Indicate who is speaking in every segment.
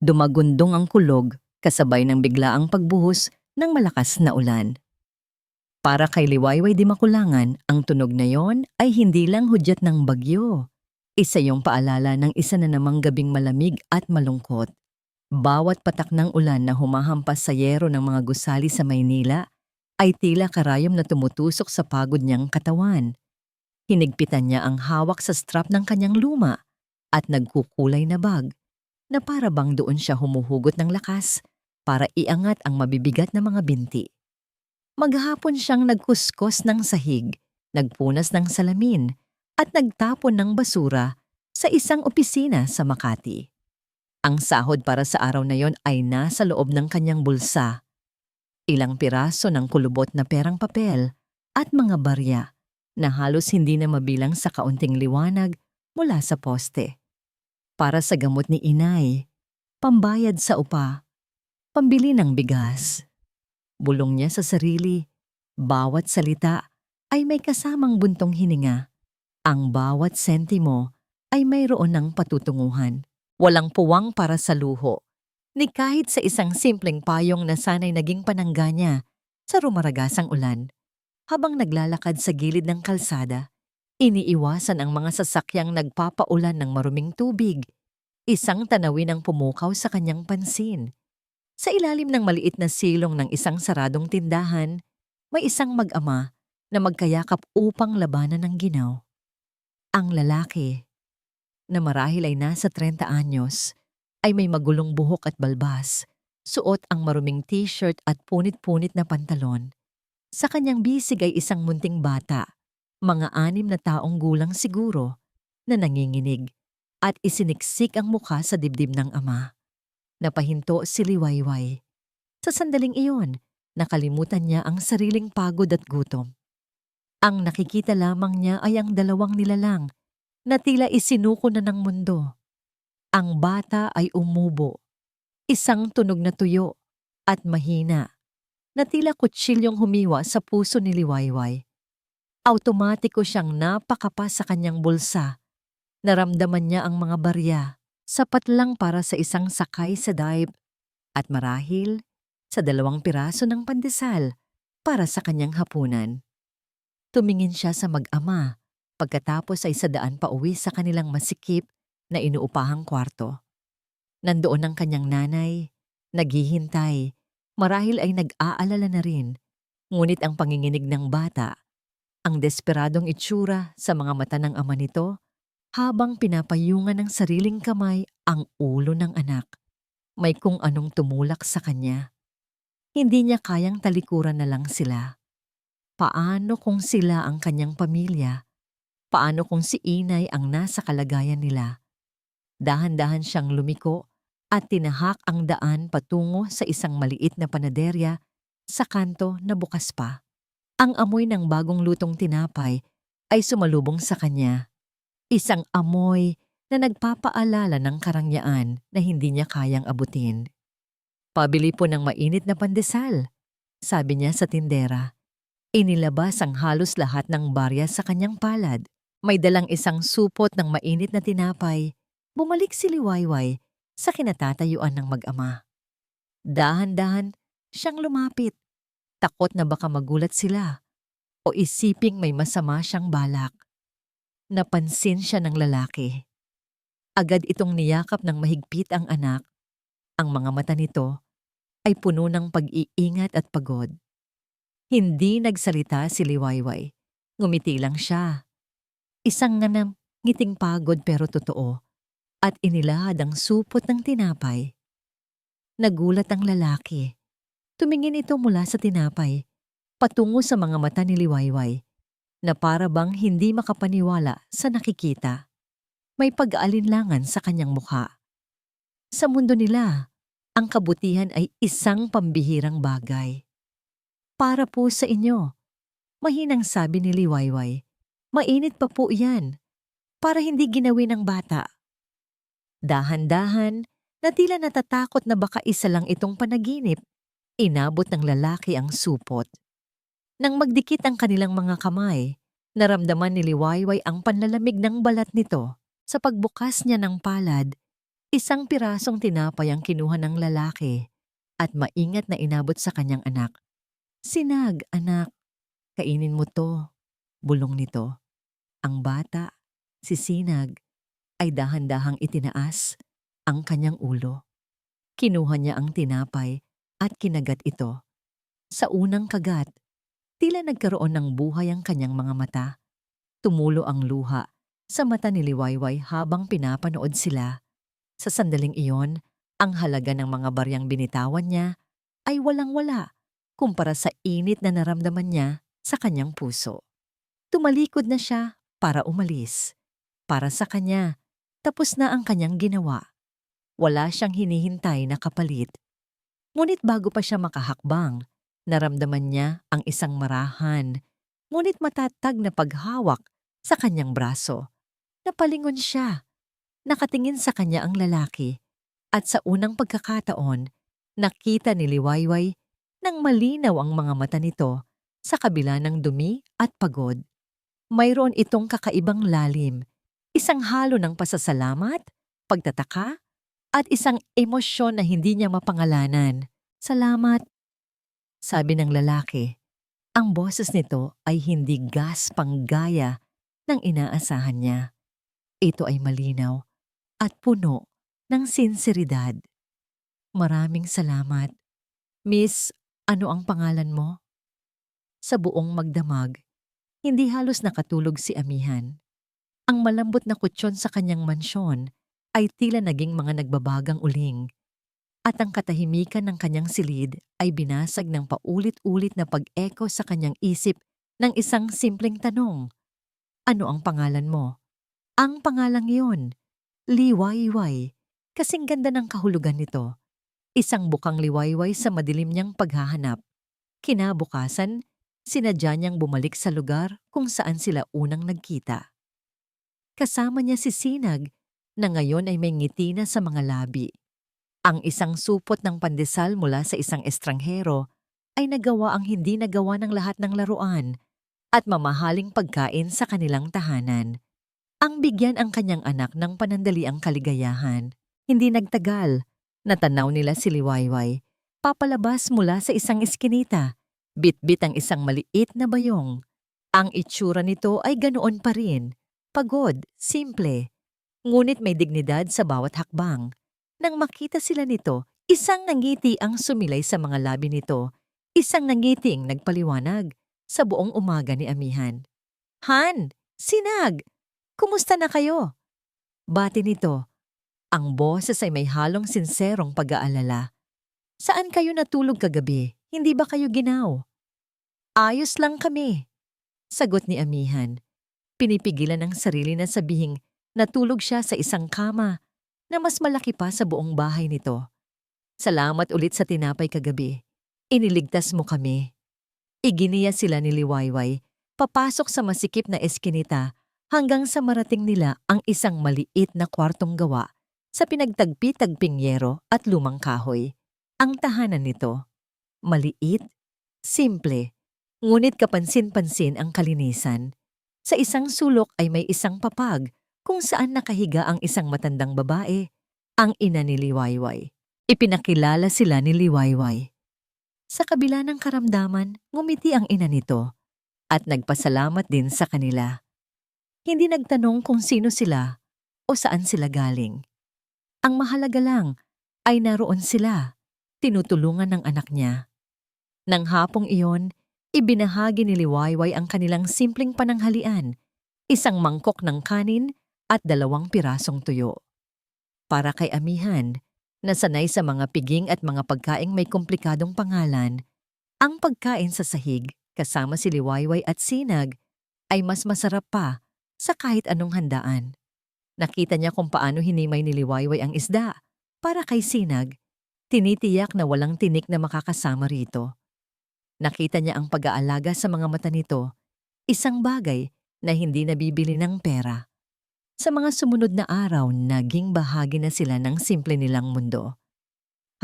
Speaker 1: Dumagundong ang kulog kasabay ng biglaang pagbuhos ng malakas na ulan. Para kay Liwayway di Makulangan, ang tunog na yon ay hindi lang hudyat ng bagyo. Isa yung paalala ng isa na namang gabing malamig at malungkot. Bawat patak ng ulan na humahampas sa yero ng mga gusali sa Maynila ay tila karayom na tumutusok sa pagod niyang katawan. Hinigpitan niya ang hawak sa strap ng kanyang luma at nagkukulay na bag na para bang doon siya humuhugot ng lakas para iangat ang mabibigat na mga binti. Maghapon siyang nagkuskos ng sahig, nagpunas ng salamin, at nagtapon ng basura sa isang opisina sa Makati. Ang sahod para sa araw na yon ay nasa loob ng kanyang bulsa. Ilang piraso ng kulubot na perang papel at mga barya na halos hindi na mabilang sa kaunting liwanag mula sa poste. Para sa gamot ni inay, pambayad sa upa, pambili ng bigas. Bulong niya sa sarili, bawat salita ay may kasamang buntong hininga. Ang bawat sentimo ay mayroon ng patutunguhan. Walang puwang para sa luho, ni kahit sa isang simpleng payong na sanay naging panangga niya sa rumaragasang ulan. Habang naglalakad sa gilid ng kalsada, iniiwasan ang mga sasakyang nagpapaulan ng maruming tubig. Isang tanawin ang pumukaw sa kanyang pansin. Sa ilalim ng maliit na silong ng isang saradong tindahan, may isang mag-ama na magkayakap upang labanan ng ginaw. Ang lalaki, na marahil ay nasa 30 anyos, ay may magulong buhok at balbas, suot ang maruming t-shirt at punit-punit na pantalon. Sa kanyang bisig ay isang munting bata, mga 6 na taong gulang siguro, na nanginginig at isiniksik ang mukha sa dibdib ng ama. Napahinto si Liwayway. Sa sandaling iyon, nakalimutan niya ang sariling pagod at gutom. Ang nakikita lamang niya ay ang dalawang nilalang na tila isinuko na ng mundo. Ang bata ay umubo, isang tunog na tuyo at mahina, na tila kutsilyong humiwa sa puso ni Liwayway. Automatiko siyang napakapa sa kanyang bulsa. Naramdaman niya ang mga barya, sapat lang para sa isang sakay sa dive at marahil sa 2 piraso ng pandesal para sa kanyang hapunan. Tumingin siya sa mag-ama. Pagkatapos ay sadaan pa uwi sa kanilang masikip na inuupahang kwarto. Nandoon ang kanyang nanay, naghihintay, marahil ay nag-aalala na rin. Ngunit ang panginginig ng bata, ang desperadong itsura sa mga mata ng ama nito, habang pinapayungan ng sariling kamay ang ulo ng anak, may kung anong tumulak sa kanya. Hindi niya kayang talikuran na lang sila. Paano kung sila ang kanyang pamilya? Paano kung si inay ang nasa kalagayan nila? Dahan-dahan siyang lumiko at tinahak ang daan patungo sa isang maliit na panaderya sa kanto na bukas pa. Ang amoy ng bagong lutong tinapay ay sumalubong sa kanya. Isang amoy na nagpapaalala ng karangyaan na hindi niya kayang abutin. Pabili po ng mainit na pandesal, sabi niya sa tindera. Inilabas ang halos lahat ng barya sa kanyang palad. May dalang isang supot ng mainit na tinapay. Bumalik si Liwayway sa kinatatayuan ng mag-ama. Dahan-dahan siyang lumapit, takot na baka magulat sila o isiping may masama siyang balak. Napansin siya ng lalaki. Agad itong niyakap ng mahigpit ang anak. Ang mga mata nito ay puno ng pag-iingat at pagod. Hindi nagsalita si Liwayway. Ngumiti lang siya. Isang ngiting pagod pero totoo, at inilahad ang supot ng tinapay. Nagulat ang lalaki. Tumingin ito mula sa tinapay, patungo sa mga mata ni Liwayway, na para bang hindi makapaniwala sa nakikita. May pag-aalinlangan sa kanyang mukha. Sa mundo nila, ang kabutihan ay isang pambihirang bagay. Para po sa inyo, mahinang sabi ni Liwayway. Mainit pa po yan, para hindi ginawin ng bata. Dahan-dahan, na tila natatakot na baka isa lang itong panaginip, inabot ng lalaki ang supot. Nang magdikit ang kanilang mga kamay, naramdaman ni Liwayway ang panlalamig ng balat nito sa pagbukas niya ng palad. Isang pirasong tinapay ang kinuha ng lalaki at maingat na inabot sa kanyang anak. Sinag, anak, kainin mo to, bulong nito. Ang bata, si Sinag, ay dahan-dahang itinaas ang kanyang ulo. Kinuha niya ang tinapay at kinagat ito. Sa unang kagat, tila nagkaroon ng buhay ang kanyang mga mata. Tumulo ang luha sa mata ni Liwayway habang pinapanood sila. Sa sandaling iyon, ang halaga ng mga baryang binitawan niya ay walang-wala kumpara sa init na naramdaman niya sa kanyang puso. Tumalikod na siya para umalis. Para sa kanya, tapos na ang kanyang ginawa. Wala siyang hinihintay na kapalit. Ngunit bago pa siya makahakbang, naramdaman niya ang isang marahan, ngunit matatag na paghawak sa kanyang braso. Napalingon siya. Nakatingin sa kanya ang lalaki at sa unang pagkakataon, nakita ni Liwayway nang malinaw ang mga mata nito sa kabila ng dumi at pagod. Mayroon itong kakaibang lalim, isang halo ng pasasalamat, pagtataka, at isang emosyon na hindi niya mapangalanan. Salamat, sabi ng lalaki. Ang boses nito ay hindi gaspang gaya ng inaasahan niya. Ito ay malinaw at puno ng sinseridad. Maraming salamat. Miss, ano ang pangalan mo? Sa buong magdamag, hindi halos nakatulog si Amihan. Ang malambot na kutsyon sa kanyang mansyon ay tila naging mga nagbabagang uling. At ang katahimikan ng kanyang silid ay binasag ng paulit-ulit na pag-echo sa kanyang isip ng isang simpleng tanong. Ano ang pangalan mo? Ang pangalang iyon, Liwayway. Kasing ganda ng kahulugan nito. Isang bukang liwayway sa madilim niyang paghahanap. Kinabukasan, sinadya niyang bumalik sa lugar kung saan sila unang nagkita. Kasama niya si Sinag na ngayon ay may ngiti na sa mga labi. Ang isang supot ng pandesal mula sa isang estranghero ay nagawa ang hindi nagawa ng lahat ng laruan at mamahaling pagkain sa kanilang tahanan. Ang bigyan ang kanyang anak ng panandaliang kaligayahan. Hindi nagtagal, natanaw nila si Liwayway. Papalabas mula sa isang eskinita, bitbit ang isang maliit na bayong. Ang itsura nito ay ganoon pa rin, pagod, simple, ngunit may dignidad sa bawat hakbang. Nang makita sila nito, isang ngiti ang sumilay sa mga labi nito, isang ngiting nagpaliwanag sa buong umaga ni Amihan. Han! Sinag! Kumusta na kayo? Bati nito. Ang boses ay may halong sinserong pag-aalala. Saan kayo natulog kagabi? Hindi ba kayo ginaw? Ayos lang kami, sagot ni Amihan. Pinipigilan ang sarili na sabihing natulog siya sa isang kama na mas malaki pa sa buong bahay nito. Salamat ulit sa tinapay kagabi. Iniligtas mo kami. Iginiya sila ni Liwayway, papasok sa masikip na eskinita hanggang sa marating nila ang isang maliit na kwartong gawa sa pinagtagpi-tagping yero at lumang kahoy. Ang tahanan nito, maliit, simple, ngunit kapansin-pansin ang kalinisan. Sa isang sulok ay may isang papag kung saan nakahiga ang isang matandang babae, ang ina ni Liwayway. Ipinakilala sila ni Liwayway. Sa kabila ng karamdaman, ngumiti ang ina nito at nagpasalamat din sa kanila. Hindi nagtanong kung sino sila o saan sila galing. Ang mahalaga lang ay naroon sila, tinutulungan ng anak niya. Nang hapong iyon, ibinahagi ni Liwayway ang kanilang simpleng pananghalian, isang mangkok ng kanin at 2 pirasong tuyo. Para kay Amihan, na sanay sa mga piging at mga pagkaing may komplikadong pangalan, ang pagkain sa sahig kasama si Liwayway at Sinag ay mas masarap pa sa kahit anong handaan. Nakita niya kung paano hinimay ni Liwayway ang isda. Para kay Sinag, tinitiyak na walang tinik na makakasama rito. Nakita niya ang pag-aalaga sa mga mata nito, isang bagay na hindi nabibili ng pera. Sa mga sumunod na araw, naging bahagi na sila ng simple nilang mundo.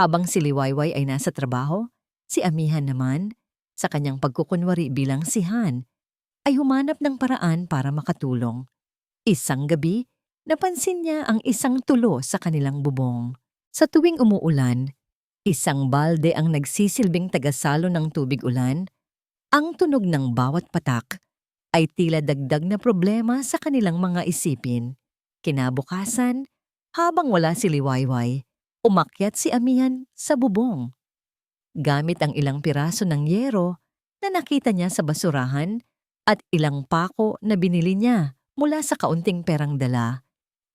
Speaker 1: Habang si Liwayway ay nasa trabaho, si Amihan naman, sa kanyang pagkukunwari bilang si Han, ay humanap ng paraan para makatulong. Isang gabi, Napansin niya ang isang tulo sa kanilang bubong. Sa tuwing umuulan, isang balde ang nagsisilbing tagasalo ng tubig ulan. Ang tunog ng bawat patak ay tila dagdag na problema sa kanilang mga isipin. Kinabukasan, habang wala si Liwayway, umakyat si Amihan sa bubong. Gamit ang ilang piraso ng yero na nakita niya sa basurahan at ilang pako na binili niya mula sa kaunting perang dala,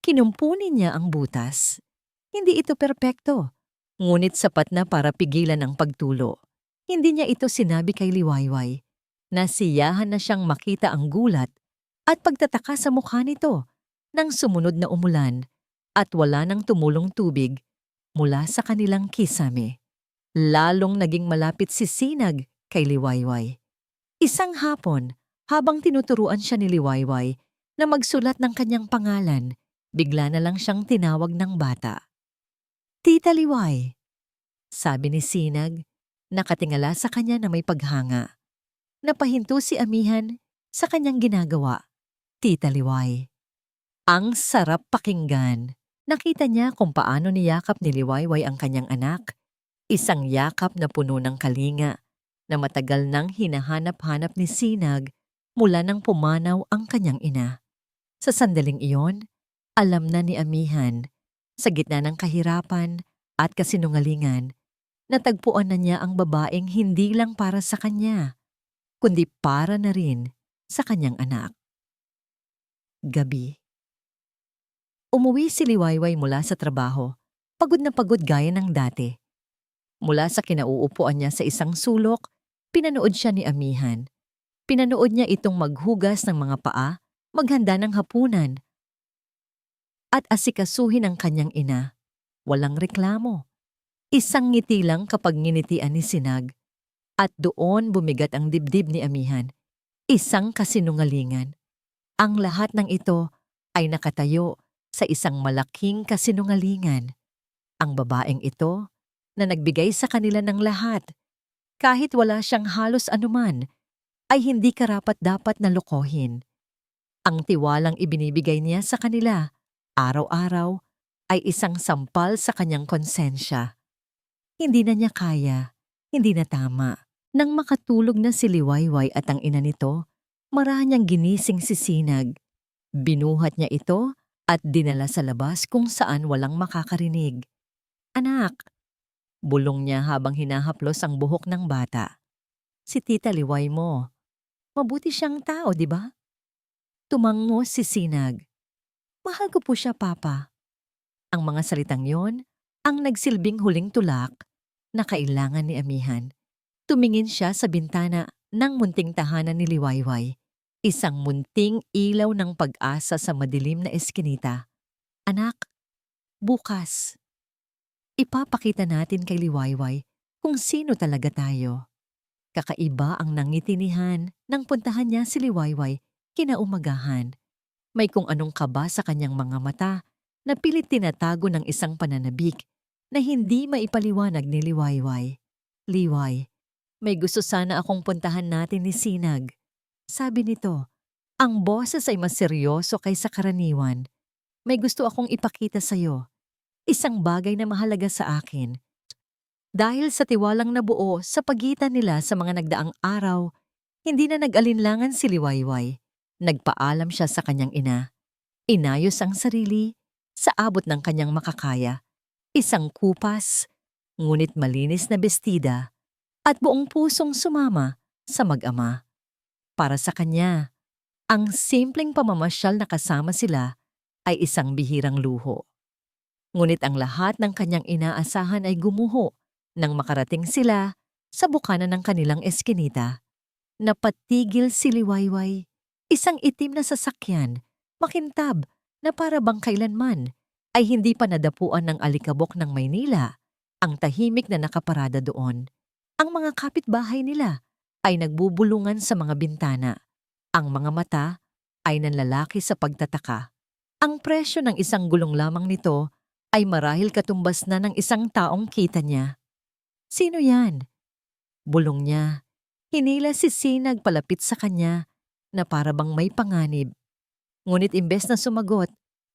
Speaker 1: kinumpunin niya ang butas. Hindi ito perpekto, ngunit sapat na para pigilan ang pagtulo. Hindi niya ito sinabi kay Liwayway. Nasiyahan na siyang makita ang gulat at pagtataka sa mukha nito nang sumunod na umulan at wala nang tumulong tubig mula sa kanilang kisame. Lalong naging malapit si Sinag kay Liwayway. Isang hapon, habang tinuturuan siya ni Liwayway na magsulat ng kanyang pangalan, bigla na lang siyang tinawag ng bata. "Tita Liway," sabi ni Sinag, nakatingala sa kanya na may paghanga. Napahinto si Amihan sa kanyang ginagawa. "Tita Liway." Ang sarap pakinggan. Nakita niya kung paano niyakap ni Liwayway ang kanyang anak. Isang yakap na puno ng kalinga na matagal nang hinahanap-hanap ni Sinag mula nang pumanaw ang kanyang ina. Sa sandaling iyon, alam na ni Amihan, sa gitna ng kahirapan at kasinungalingan, natagpuan na niya ang babaeng hindi lang para sa kanya, kundi para na rin sa kanyang anak. Gabi. Umuwi si Liwayway mula sa trabaho, pagod na pagod gaya ng dati. Mula sa kinauupuan niya sa isang sulok, pinanood siya ni Amihan. Pinanood niya itong maghugas ng mga paa, maghanda ng hapunan, at asikasuhin ang kanyang ina. Walang reklamo. Isang ngiti lang kapag nginitian ni Sinag. At doon bumigat ang dibdib ni Amihan. Isang kasinungalingan. Ang lahat ng ito ay nakatayo sa isang malaking kasinungalingan. Ang babaeng ito na nagbigay sa kanila ng lahat, kahit wala siyang halos anuman, ay hindi karapat-dapat na lokohin. Ang tiwalang ibinibigay niya sa kanila, araw-araw, ay isang sampal sa kanyang konsensya. Hindi na niya kaya, hindi na tama. Nang makatulog na si Liwayway at ang ina nito, marahang ginising si Sinag. Binuhat niya ito at dinala sa labas kung saan walang makakarinig. "Anak," bulong niya habang hinahaplos ang buhok ng bata. "Si Tita Liway mo. Mabuti siyang tao, di ba?" Tumango si Sinag. "Mahal ko po siya, Papa." Ang mga salitang yon ang nagsilbing huling tulak na kailangan ni Amihan. Tumingin siya sa bintana ng munting tahanan ni Liwayway. Isang munting ilaw ng pag-asa sa madilim na eskinita. "Anak, bukas, ipapakita natin kay Liwayway kung sino talaga tayo." Kakaiba ang nangitinihan nang puntahan niya si Liwayway kinaumagahan. May kung anong kaba sa kanyang mga mata na pilit tinatago ng isang pananabik na hindi maipaliwanag ni Liwayway. "Liway, may gusto sana akong puntahan natin ni Sinag." Sabi nito, ang boses ay mas seryoso kaysa karaniwan. "May gusto akong ipakita sa'yo. Isang bagay na mahalaga sa akin." Dahil sa tiwalang nabuo sa pagitan nila sa mga nagdaang araw, hindi na nag-alinlangan si Liwayway. Nagpaalam siya sa kanyang ina. Inayos ang sarili sa abot ng kanyang makakaya. Isang kupas, ngunit malinis na bestida, at buong pusong sumama sa mag-ama. Para sa kanya, ang simpleng pamamasyal na kasama sila ay isang bihirang luho. Ngunit ang lahat ng kanyang inaasahan ay gumuho nang makarating sila sa bukana ng kanilang eskinita. Napatigil si Liwayway, isang itim na sasakyan, makintab na para bang kailanman ay hindi pa nadapuan ng alikabok ng Maynila, ang tahimik na nakaparada doon. Ang mga kapitbahay nila ay nagbubulungan sa mga bintana. Ang mga mata ay nanlalaki sa pagtataka. Ang presyo ng isang gulong lamang nito ay marahil katumbas na ng isang taong kita niya. "Sino yan?" bulong niya. Hinila si Sinag palapit sa kanya na para bang may panganib. Ngunit imbes na sumagot,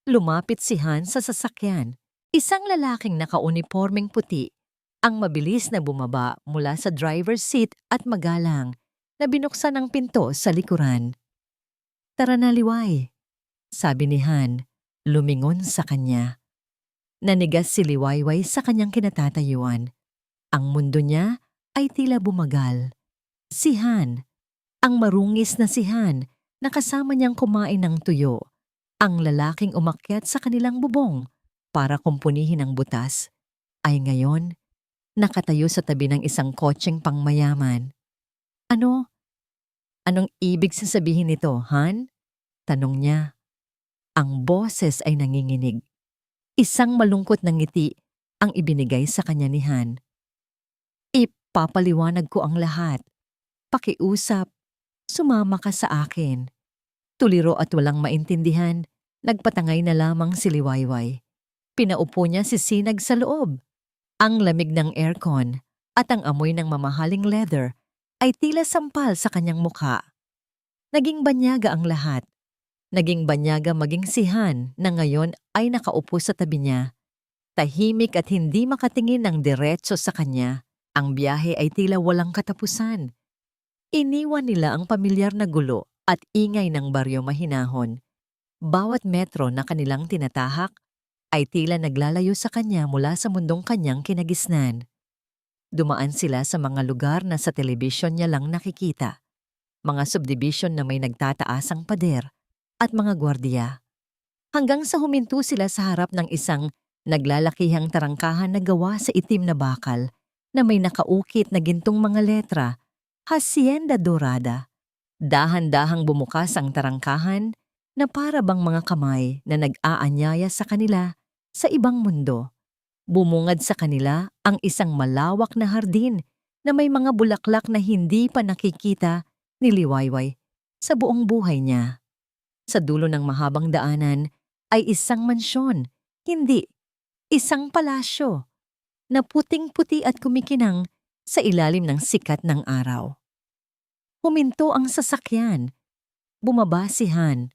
Speaker 1: Lumapit si Han sa sasakyan. Isang lalaking nakaunipormeng puti ang mabilis na bumaba mula sa driver's seat at magalang na binuksan ang pinto sa likuran. "Tara na, Liway," sabi ni Han, lumingon sa kanya. Nanigas si Liwayway sa kanyang kinatatayuan. Ang mundo niya ay tila bumagal. Si Han, ang marungis na si Han, na kasama niyang kumain ng tuyo. Ang lalaking umakyat sa kanilang bubong para kumpunihin ang butas, ay ngayon nakatayo sa tabi ng isang kotseng pangmayaman. "Ano? Anong ibig sasabihin nito, Han?" tanong niya. Ang boses ay nanginginig. Isang malungkot na ngiti ang ibinigay sa kanya ni Han. "Ipapaliwanag ko ang lahat. Pakiusap, sumama ka sa akin." Tuliro at walang maintindihan, nagpatangay na lamang si Liwayway. Pinaupo niya si Sinag sa loob. Ang lamig ng aircon at ang amoy ng mamahaling leather ay tila sampal sa kanyang mukha. Naging banyaga ang lahat. Naging banyaga maging si Han na ngayon ay nakaupo sa tabi niya. Tahimik at hindi makatingin ng diretso sa kanya. Ang biyahe ay tila walang katapusan. Iniwan nila ang pamilyar na gulo at ingay ng baryo mahinahon. Bawat metro na kanilang tinatahak ay tila naglalayo sa kanya mula sa mundong kanyang kinagisnan. Dumaan sila sa mga lugar na sa telebisyon niya lang nakikita. Mga subdivision na may nagtataasang pader at mga gwardiya. Hanggang sa huminto sila sa harap ng isang naglalakihang tarangkahan na gawa sa itim na bakal na may nakaukit na gintong mga letra, Hacienda Dorada. Dahan-dahang bumukas ang tarangkahan na para bang mga kamay na nag-aanyaya sa kanila sa ibang mundo. Bumungad sa kanila ang isang malawak na hardin na may mga bulaklak na hindi pa nakikita ni Liwayway sa buong buhay niya. Sa dulo ng mahabang daanan ay isang mansyon, hindi, isang palasyo, na puting-puti at kumikinang sa ilalim ng sikat ng araw. Huminto ang sasakyan. Bumaba si Han.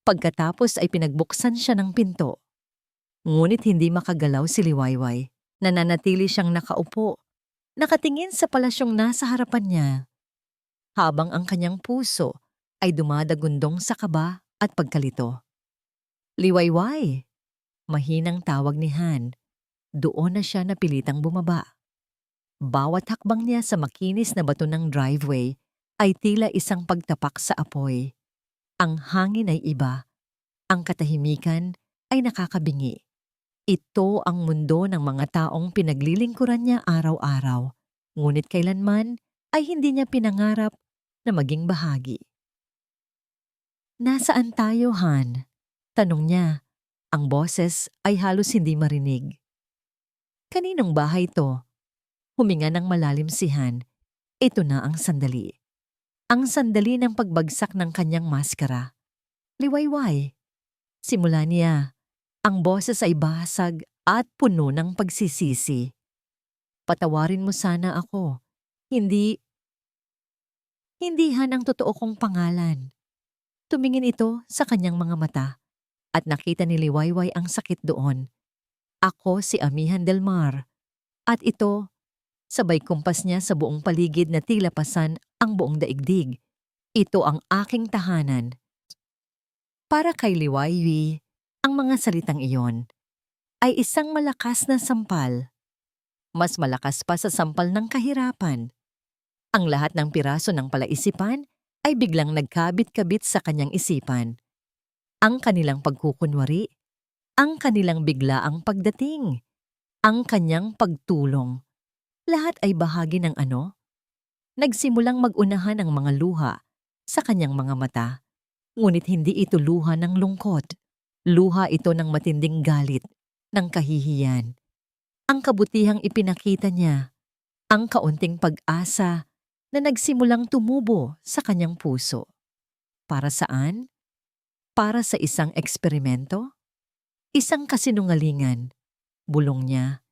Speaker 1: Pagkatapos ay pinagbuksan siya ng pinto. Ngunit hindi makagalaw si Liwayway. Nananatili siyang nakaupo, nakatingin sa palasyong nasa harapan niya, habang ang kanyang puso ay dumadagundong sa kaba at pagkalito. "Liwayway!" Mahinang tawag ni Han. Doon na siya napilitang bumaba. Bawat hakbang niya sa makinis na bato ng driveway ay tila isang pagtapak sa apoy. Ang hangin ay iba. Ang katahimikan ay nakakabingi. Ito ang mundo ng mga taong pinaglilingkuran niya araw-araw, ngunit kailanman ay hindi niya pinangarap na maging bahagi. "Nasaan tayo, Han?" tanong niya. Ang boses ay halos hindi marinig. "Kaninong bahay to?" Huminga ng malalim si Han. Ito na ang sandali. Ang sandali ng pagbagsak ng kanyang maskara. "Liwayway." Simula niya, ang boses ay basag at puno ng pagsisisi. "Patawarin mo sana ako. Hindi Han ang totoo kong pangalan." Tumingin ito sa kanyang mga mata at nakita ni Liwayway ang sakit doon. "Ako si Amihan Del Mar." At ito, sabay kumpas niya sa buong paligid na tila pasan ang buong daigdig. "Ito ang aking tahanan." Para kay Liwayway, ang mga salitang iyon ay isang malakas na sampal. Mas malakas pa sa sampal ng kahirapan. Ang lahat ng piraso ng palaisipan ay biglang nagkabit-kabit sa kanyang isipan. Ang kanilang pagkukunwari, ang kanilang biglaang pagdating, ang kanyang pagtulong. Lahat ay bahagi ng ano? Nagsimulang mag-unahan ang mga luha sa kanyang mga mata. Ngunit hindi ito luha ng lungkot. Luha ito ng matinding galit, ng kahihiyan. Ang kabutihang ipinakita niya, ang kaunting pag-asa na nagsimulang tumubo sa kanyang puso. Para saan? Para sa isang eksperimento? Isang kasinungalingan. Bulong niya.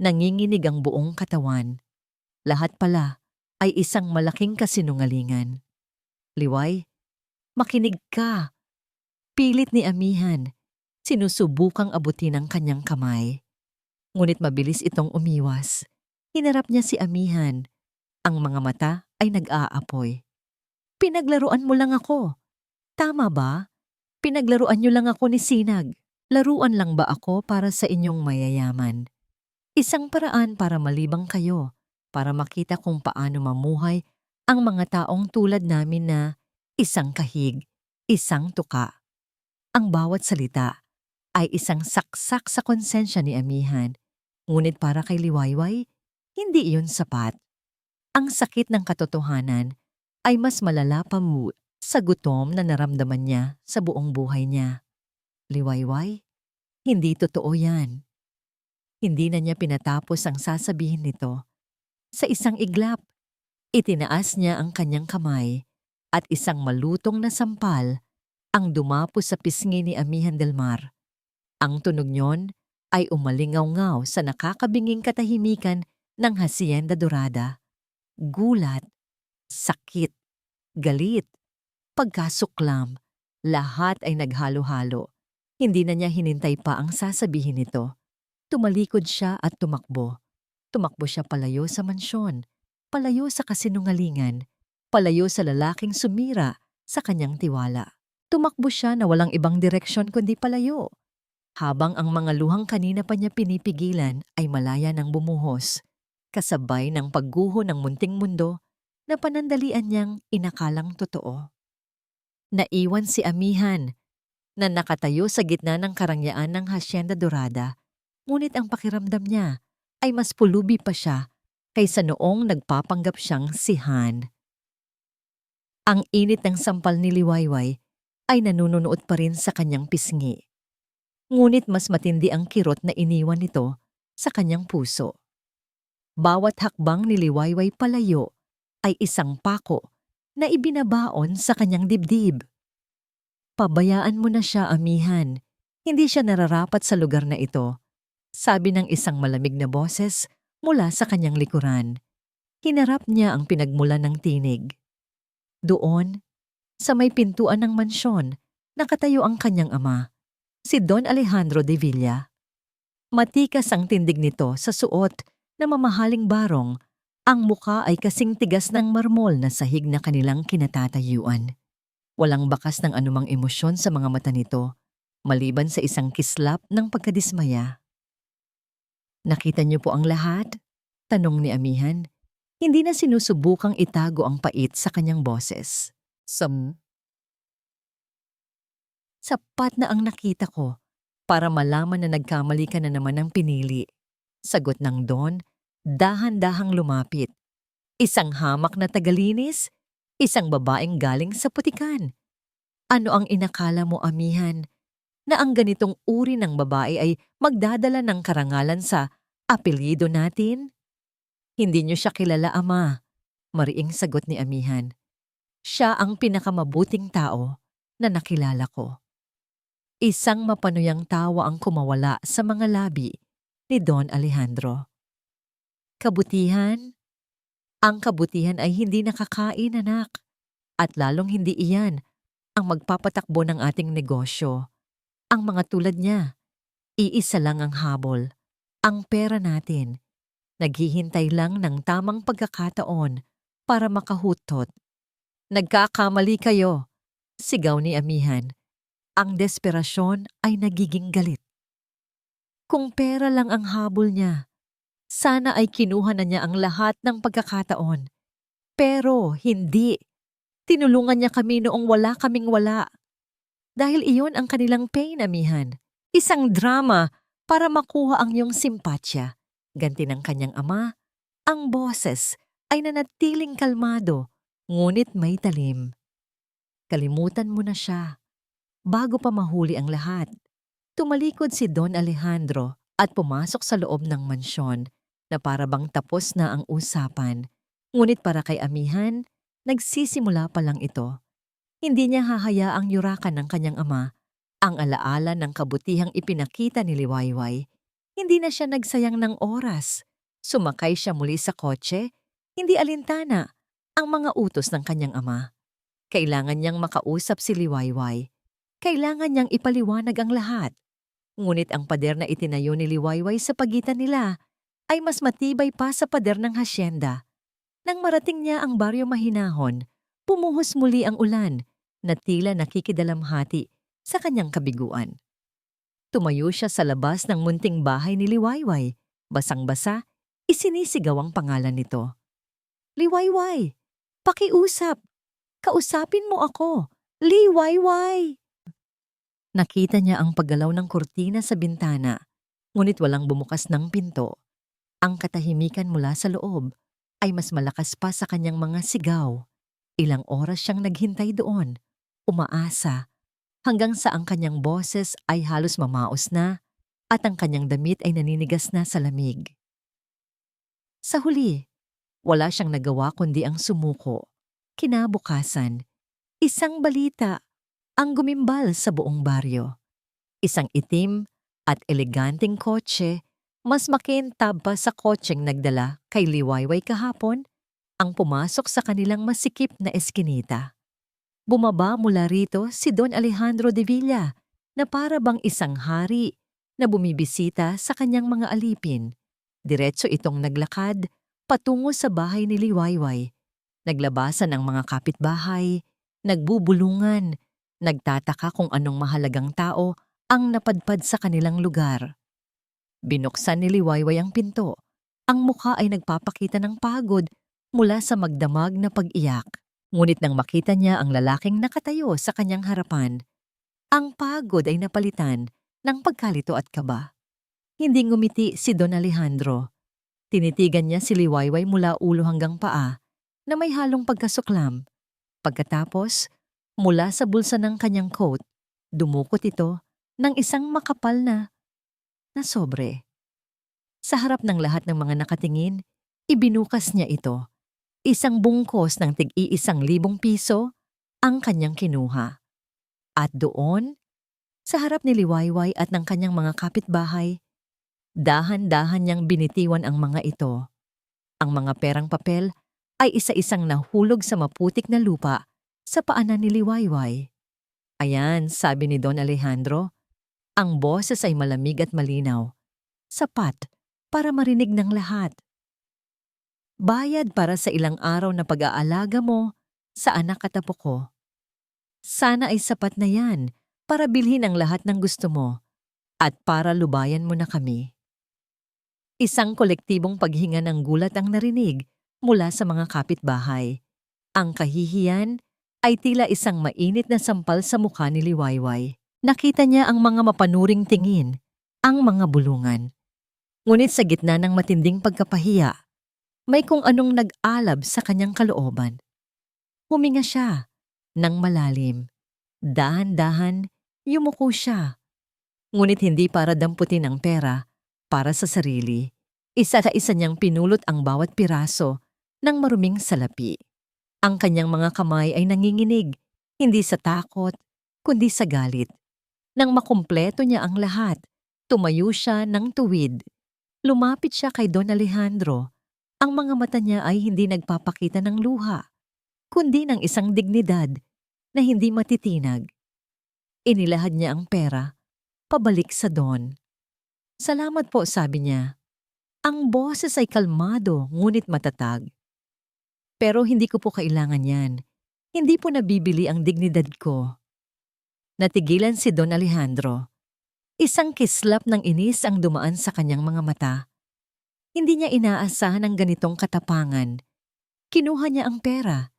Speaker 1: Nanginginig ang buong katawan. Lahat pala ay isang malaking kasinungalingan. "Liway, makinig ka." Pilit ni Amihan. Sinusubukang abutin ang kanyang kamay. Ngunit mabilis itong umiwas. Hinarap niya si Amihan. Ang mga mata ay nag-aapoy. Pinaglaruan mo lang ako. Tama ba? Pinaglaruan niyo lang ako ni Sinag. Laruan lang ba ako para sa inyong mayayaman? Isang paraan para malibang kayo, para makita kung paano mamuhay ang mga taong tulad namin na isang kahig, isang tuka. Ang bawat salita ay isang saksak sa konsensya ni Amihan. Ngunit para kay Liwayway, hindi iyon sapat. Ang sakit ng katotohanan ay mas malala pa sa gutom na naramdaman niya sa buong buhay niya. Liwayway, hindi totoo yan. Hindi na niya pinatapos ang sasabihin nito. Sa isang iglap, itinaas niya ang kanyang kamay at isang malutong na sampal ang dumapo sa pisngi ni Amihan del Mar. Ang tunog niyon ay umalingaw-ngaw sa nakakabinging katahimikan ng Hacienda Dorada. Gulat, sakit, galit, pagkasuklam, lahat ay naghalo-halo. Hindi na niya hinintay pa ang sasabihin nito. Tumalikod siya at tumakbo. Tumakbo siya palayo sa mansyon, palayo sa kasinungalingan, palayo sa lalaking sumira sa kanyang tiwala. Tumakbo siya na walang ibang direksyon kundi palayo. Habang ang mga luhang kanina pa niya pinipigilan ay malaya nang bumuhos, kasabay ng pagguho ng munting mundo na panandalian niyang inakalang totoo. Naiwan si Amihan na nakatayo sa gitna ng karangyaan ng Hacienda Dorada, ngunit ang pakiramdam niya ay mas pulubi pa siya kaysa noong nagpapanggap siyang si Han. Ang init ng sampal ni Liwayway ay nanununuot pa rin sa kanyang pisngi. Ngunit mas matindi ang kirot na iniwan nito sa kanyang puso. Bawat hakbang ni Liwayway palayo ay isang pako na ibinabaon sa kanyang dibdib. Pabayaan mo na siya, Amihan. Hindi siya nararapat sa lugar na ito, sabi ng isang malamig na boses mula sa kanyang likuran. Hinarap niya ang pinagmulan ng tinig. Doon, sa may pintuan ng mansyon, nakatayo ang kanyang ama, si Don Alejandro de Villa. Matikas ang tindig nito sa suot na mamahaling barong. Ang muka ay kasing tigas ng marmol na sahig na kanilang kinatatayuan. Walang bakas ng anumang emosyon sa mga mata nito, maliban sa isang kislap ng pagkadismaya. Nakita niyo po ang lahat? Tanong ni Amihan. Hindi na sinusubukang itago ang pait sa kanyang boses. Sapat na ang nakita ko para malaman na nagkamali ka na naman ng pinili. Sagot ng Don, dahan-dahang lumapit. Isang hamak na tagalinis, isang babaeng galing sa putikan. Ano ang inakala mo, Amihan, na ang ganitong uri ng babae ay magdadala ng karangalan sa apelyido natin? Hindi niyo siya kilala, Ama, mariing sagot ni Amihan. Siya ang pinakamabuting tao na nakilala ko. Isang mapanuyang tawa ang kumawala sa mga labi ni Don Alejandro. Kabutihan? Ang kabutihan ay hindi nakakain, anak. At lalong hindi iyan ang magpapatakbo ng ating negosyo. Ang mga tulad niya, iisa lang ang habol, ang pera natin. Naghihintay lang ng tamang pagkakataon para makahutot. Nagkakamali kayo, sigaw ni Amihan. Ang desperasyon ay nagiging galit. Kung pera lang ang habol niya, sana ay kinuha na niya ang lahat ng pagkakataon. Pero hindi. Tinulungan niya kami noong wala kaming wala. Dahil iyon ang kanilang pain, Amihan. Isang drama para makuha ang iyong simpatsya. Ganti ng kanyang ama, ang boses ay nanatiling kalmado, ngunit may talim. Kalimutan mo na siya. Bago pa mahuli ang lahat, tumalikod si Don Alejandro at pumasok sa loob ng mansyon na para bang tapos na ang usapan. Ngunit para kay Amihan, nagsisimula pa lang ito. Hindi niya hahayaang yurakan ng kanyang ama ang alaala ng kabutihang ipinakita ni Liwayway. Hindi na siya nagsayang ng oras. Sumakay siya muli sa kotse, hindi alintana ang mga utos ng kanyang ama. Kailangan niyang makausap si Liwayway. Kailangan niyang ipaliwanag ang lahat. Ngunit ang pader na itinayo ni Liwayway sa pagitan nila ay mas matibay pa sa pader ng hasyenda. Nang marating niya ang baryo mahinahon, pumuhos muli ang ulan na tila nakikidalamhati sa kanyang kabiguan. Tumayo siya sa labas ng munting bahay ni Liwayway. Basang-basa, isinisigaw ang pangalan nito. Liwayway, pakiusap! Kausapin mo ako! Liwayway! Nakita niya ang paggalaw ng kurtina sa bintana, ngunit walang bumukas ng pinto. Ang katahimikan mula sa loob ay mas malakas pa sa kanyang mga sigaw. Ilang oras siyang naghintay doon, umaasa, hanggang sa ang kanyang boses ay halos mamaos na at ang kanyang damit ay naninigas na sa lamig. Sa huli, wala siyang nagawa kundi ang sumuko. Kinabukasan, isang balita ang gumimbal sa buong baryo. Isang itim at eleganteng kotse, mas makintab pa sa kotseng nagdala kay Liwayway kahapon, ang pumasok sa kanilang masikip na eskinita. Bumaba mula rito si Don Alejandro de Villa na para bang isang hari na bumibisita sa kanyang mga alipin. Diretso itong naglakad patungo sa bahay ni Liwayway. Naglabasan ang mga kapitbahay, nagbubulungan, nagtataka kung anong mahalagang tao ang napadpad sa kanilang lugar. Binuksan ni Liwayway ang pinto. Ang mukha ay nagpapakita ng pagod mula sa magdamag na pag-iyak. Ngunit nang makita niya ang lalaking nakatayo sa kanyang harapan, ang pagod ay napalitan ng pagkalito at kaba. Hindi ngumiti si Don Alejandro. Tinitigan niya si Liwayway mula ulo hanggang paa na may halong pagkasuklam. Pagkatapos, mula sa bulsa ng kanyang coat, dumukot ito ng isang makapal na sobre. Sa harap ng lahat ng mga nakatingin, ibinukas niya ito. Isang bungkos ng tig-1,000 piso ang kanyang kinuha. At doon, sa harap ni Liwayway at ng kanyang mga kapitbahay, dahan-dahan niyang binitiwan ang mga ito. Ang mga perang papel ay isa-isang nahulog sa maputik na lupa sa paanan ni Liwayway. Ayan, sabi ni Don Alejandro, ang boses ay malamig at malinaw, sapat para marinig ng lahat. Bayad para sa ilang araw na pag-aalaga mo sa anak at apo ko. Sana ay sapat na yan para bilhin ang lahat ng gusto mo at para lubayan mo na kami. Isang kolektibong paghinga ng gulat ang narinig mula sa mga kapitbahay. Ang kahihiyan ay tila isang mainit na sampal sa mukha ni Liwayway. Nakita niya ang mga mapanuring tingin, ang mga bulungan. Ngunit sa gitna ng matinding pagkapahiya, may kung anong nag-alab sa kanyang kalooban. Huminga siya ng malalim. Dahan-dahan, yumuko siya. Ngunit hindi para damputin ang pera, para sa sarili. Isa-isa niyang pinulot ang bawat piraso ng maruming salapi. Ang kanyang mga kamay ay nanginginig, hindi sa takot, kundi sa galit. Nang makumpleto niya ang lahat, tumayo siya ng tuwid. Lumapit siya kay Don Alejandro. Ang mga mata niya ay hindi nagpapakita ng luha, kundi ng isang dignidad na hindi matitinag. Inilahad niya ang pera, pabalik sa Don. Salamat po, sabi niya. Ang boses ay kalmado ngunit matatag. Pero hindi ko po kailangan yan. Hindi po nabibili ang dignidad ko. Natigilan si Don Alejandro. Isang kislap ng inis ang dumaan sa kanyang mga mata. Hindi niya inaasahan ang ganitong katapangan. Kinuha niya ang pera,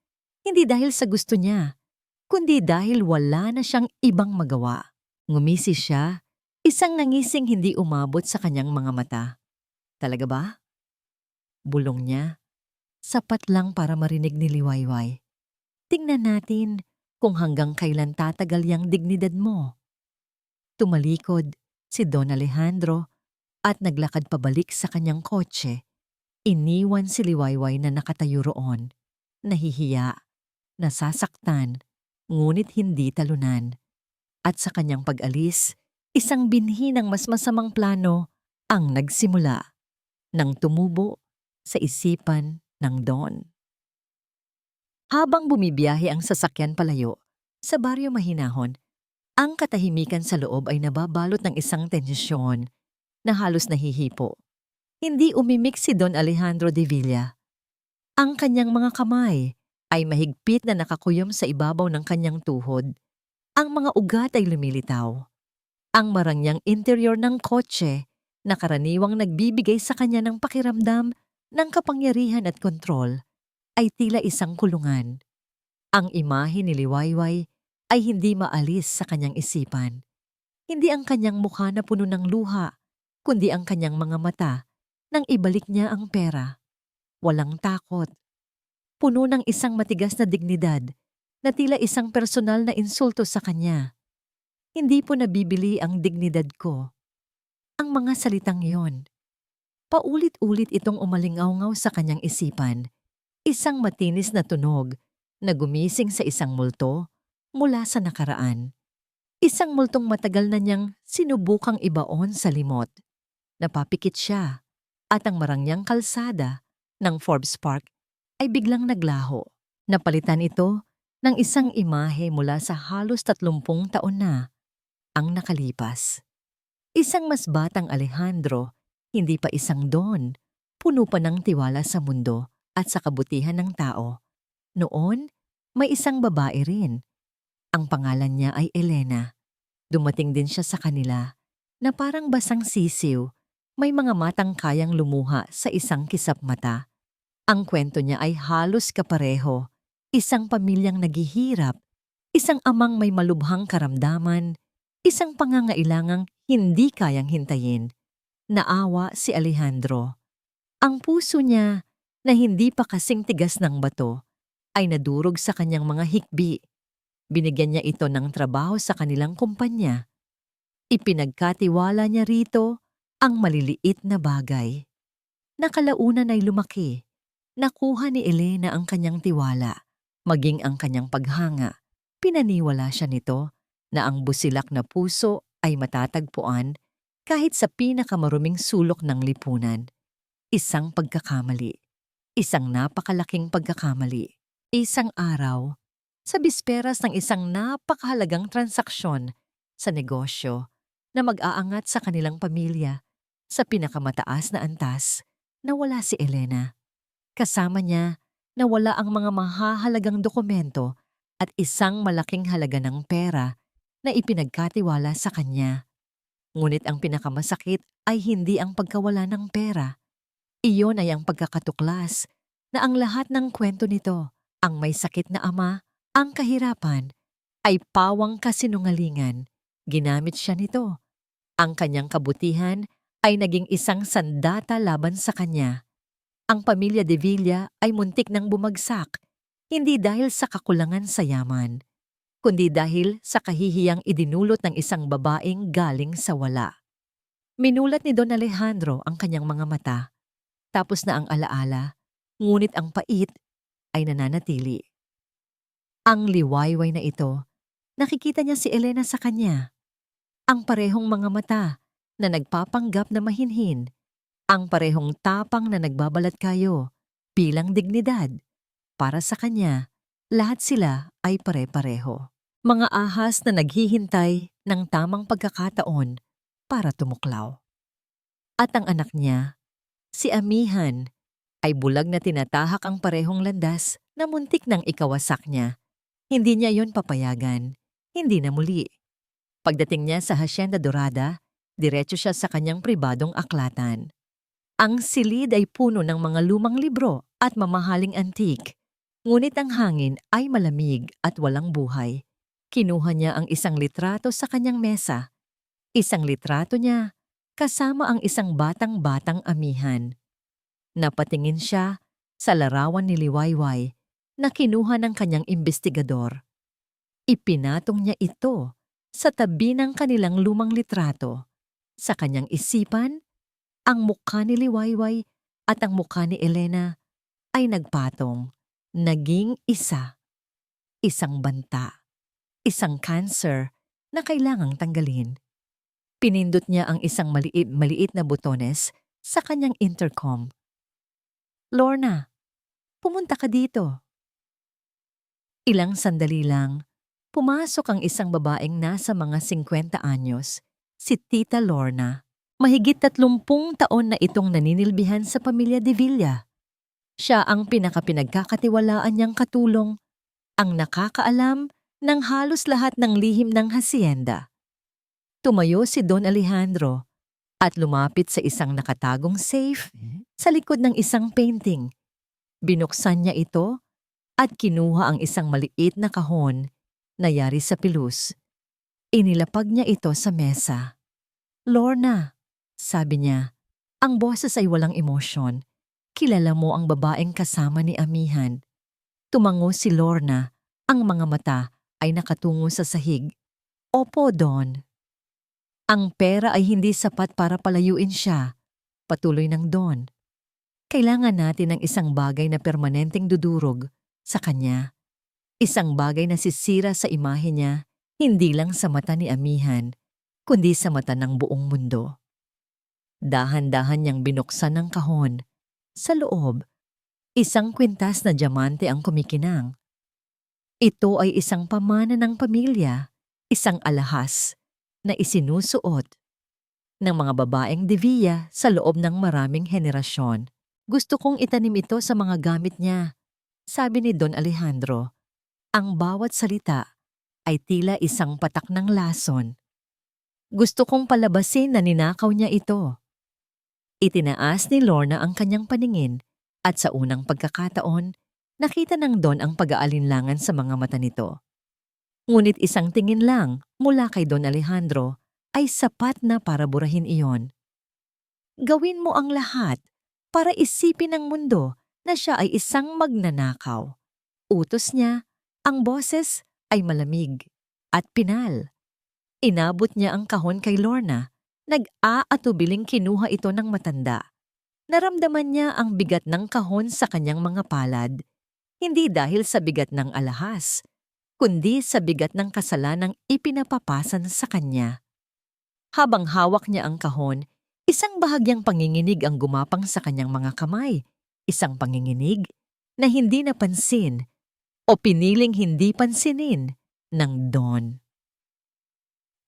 Speaker 1: hindi dahil sa gusto niya, kundi dahil wala na siyang ibang magawa. Ngumisi siya, isang nangising hindi umabot sa kanyang mga mata. Talaga ba? Bulong niya. Sapat lang para marinig ni Liwayway. Tingnan natin kung hanggang kailan tatagal yang dignidad mo. Tumalikod si Don Alejandro at naglakad pabalik sa kanyang kotse. Iniwan si Liwayway na nakatayo roon, nahihiya, nasasaktan, ngunit hindi talunan. At sa kanyang pag-alis, isang binhi ng mas masamang plano ang nagsimula nang tumubo sa isipan ng Don. Habang bumibiyahe ang sasakyan palayo sa baryo mahinahon, Ang katahimikan sa loob ay nababalot ng isang tensyon na halos nahihipo. Hindi umimik si Don Alejandro de Villa. Ang kanyang mga kamay ay mahigpit na nakakuyom sa ibabaw ng kanyang tuhod. Ang mga ugat ay lumilitaw. Ang marangyang interior ng kotse na karaniwang nagbibigay sa kanya ng pakiramdam ng kapangyarihan at kontrol ay tila isang kulungan. Ang imahe ni Liwayway ay hindi maalis sa kanyang isipan. Hindi ang kanyang mukha na puno ng luha, kundi ang kanyang mga mata nang ibalik niya ang pera. Walang takot. Puno ng isang matigas na dignidad na tila isang personal na insulto sa kanya. Hindi po nabibili ang dignidad ko. Ang mga salitang yon. Paulit-ulit itong umalingaw sa kanyang isipan. Isang matinis na tunog na gumising sa isang multo mula sa nakaraan. Isang multong matagal na niyang sinubukang ibaon sa limot. Napapikit siya at ang marangyang kalsada ng Forbes Park ay biglang naglaho. Napalitan ito ng isang imahe mula sa halos 30 taon na ang nakalipas. Isang mas batang Alejandro, hindi pa isang Don, puno pa ng tiwala sa mundo at sa kabutihan ng tao. Noon, may isang babae rin. Ang pangalan niya ay Elena. Dumating din siya sa kanila na parang basang sisiw, may mga matang kayang lumuha sa isang kisap mata. Ang kwento niya ay halos kapareho, isang pamilyang naghihirap, isang amang may malubhang karamdaman, isang pangangailangang hindi kayang hintayin. Naawa si Alejandro. Ang puso niya, na hindi pa kasing tigas ng bato, ay nadurog sa kanyang mga hikbi. Binigyan niya ito ng trabaho sa kanilang kumpanya. Ipinagkatiwala niya rito ang maliliit na bagay. Nakalaunan ay lumaki. Nakuha ni Elena ang kanyang tiwala, maging ang kanyang paghanga. Pinaniwala siya nito na ang busilak na puso ay matatagpuan kahit sa pinakamaruming sulok ng lipunan. Isang pagkakamali. Isang napakalaking pagkakamali. Isang araw, sa bisperas ng isang napakahalagang transaksyon sa negosyo na mag-aangat sa kanilang pamilya, sa pinakamataas na antas, nawala si Elena. Kasama niya, nawala ang mga mahahalagang dokumento at isang malaking halaga ng pera na ipinagkatiwala sa kanya. Ngunit ang pinakamasakit ay hindi ang pagkawala ng pera. Iyon ay ang pagkakatuklas na ang lahat ng kwento nito, ang may sakit na ama, ang kahirapan, ay pawang kasinungalingan. Ginamit siya nito. Ang kanyang kabutihan ay naging isang sandata laban sa kanya. Ang pamilya de Villa ay muntik nang bumagsak, hindi dahil sa kakulangan sa yaman, kundi dahil sa kahihiyang idinulot ng isang babaeng galing sa wala. Minulat ni Don Alejandro ang kanyang mga mata, tapos na ang alaala, ngunit ang pait ay nananatili. Ang liwayway na ito, nakikita niya si Elena sa kanya. Ang parehong mga mata na nagpapanggap na mahinhin, ang parehong tapang na nagbabalat kayo bilang dignidad. Para sa kanya, lahat sila ay pare-pareho. Mga ahas na naghihintay ng tamang pagkakataon para tumuklaw. At ang anak niya, si Amihan, ay bulag na tinatahak ang parehong landas na muntik nang ikawasak niya. Hindi niya yon papayagan, hindi na muli. Pagdating niya sa Hacienda Dorada, diretso siya sa kanyang pribadong aklatan. Ang silid ay puno ng mga lumang libro at mamahaling antique, ngunit ang hangin ay malamig at walang buhay. Kinuha niya ang isang litrato sa kanyang mesa. Isang litrato niya, kasama ang isang batang-batang amihan. Napatingin siya sa larawan ni Liwayway na kinuha ng kanyang imbestigador. Ipinatong niya ito sa tabi ng kanilang lumang litrato. Sa kanyang isipan, ang mukha ni Liwayway at ang mukha ni Elena ay nagpatong, naging isa. Isang banta, isang cancer na kailangang tanggalin. Pinindot niya ang isang maliit na butones sa kanyang intercom. "Lorna, pumunta ka dito." Ilang sandali lang, Pumasok ang isang babaeng nasa mga 50 anyos, si Tita Lorna. Mahigit 30 taon na itong naninilbihan sa pamilya de Villa. Siya ang pinakapinagkakatiwalaan niyang katulong, ang nakakaalam ng halos lahat ng lihim ng hasyenda. Tumayo si Don Alejandro at lumapit sa isang nakatagong safe sa likod ng isang painting. Binuksan niya ito at kinuha ang isang maliit na kahon na yari sa pilus. Inilapag niya ito sa mesa. "Lorna," sabi niya, ang boses ay walang emosyon. "Kilala mo ang babaeng kasama ni Amihan?" Tumango si Lorna, ang mga mata ay nakatungo sa sahig. "Opo, Don." "Ang pera ay hindi sapat para palayuin siya," patuloy ng Don. "Kailangan natin ng isang bagay na permanenteng dudurog sa kanya. Isang bagay na sisira sa imahe niya, hindi lang sa mata ni Amihan, kundi sa mata ng buong mundo." Dahan-dahan niyang binuksan ang kahon. Sa loob, isang kwintas na diamante ang kumikinang. Ito ay isang pamana ng pamilya, isang alahas na isinusuot ng mga babaeng de Villa sa loob ng maraming henerasyon. "Gusto kong itanim ito sa mga gamit niya," sabi ni Don Alejandro. Ang bawat salita ay tila isang patak ng lason. "Gusto kong palabasin na ninakaw niya ito." Itinaas ni Lorna ang kanyang paningin at sa unang pagkakataon, nakita ng Don ang pag-aalinlangan sa mga mata nito. Ngunit isang tingin lang mula kay Don Alejandro ay sapat na para burahin iyon. "Gawin mo ang lahat para isipin ng mundo na siya ay isang magnanakaw." Utos niya, ang boses ay malamig at pinal. Inabot niya ang kahon kay Lorna. Nag-aatubiling kinuha ito ng matanda. Naramdaman niya ang bigat ng kahon sa kanyang mga palad, hindi dahil sa bigat ng alahas, kundi sa bigat ng kasalanang ipinapapasan sa kanya. Habang hawak niya ang kahon, isang bahagyang panginginig ang gumapang sa kanyang mga kamay. Isang panginginig na hindi napansin o piniling hindi pansinin ng Don.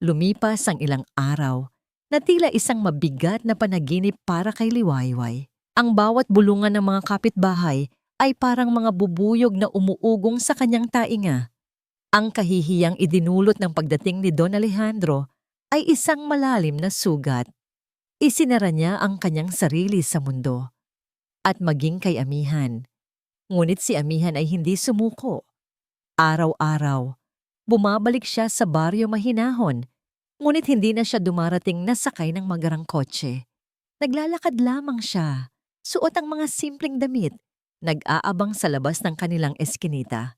Speaker 1: Lumipas ang ilang araw na tila isang mabigat na panaginip para kay Liwayway. Ang bawat bulungan ng mga kapitbahay ay parang mga bubuyog na umuugong sa kanyang tainga. Ang kahihiyang idinulot ng pagdating ni Don Alejandro ay isang malalim na sugat. Isinara niya ang kanyang sarili sa mundo at maging kay Amihan. Ngunit si Amihan ay hindi sumuko. Araw-araw, bumabalik siya sa baryo mahinahon. Ngunit hindi na siya dumarating na sakay ng magarang kotse. Naglalakad lamang siya, suot ang mga simpleng damit, nag-aabang sa labas ng kanilang eskinita.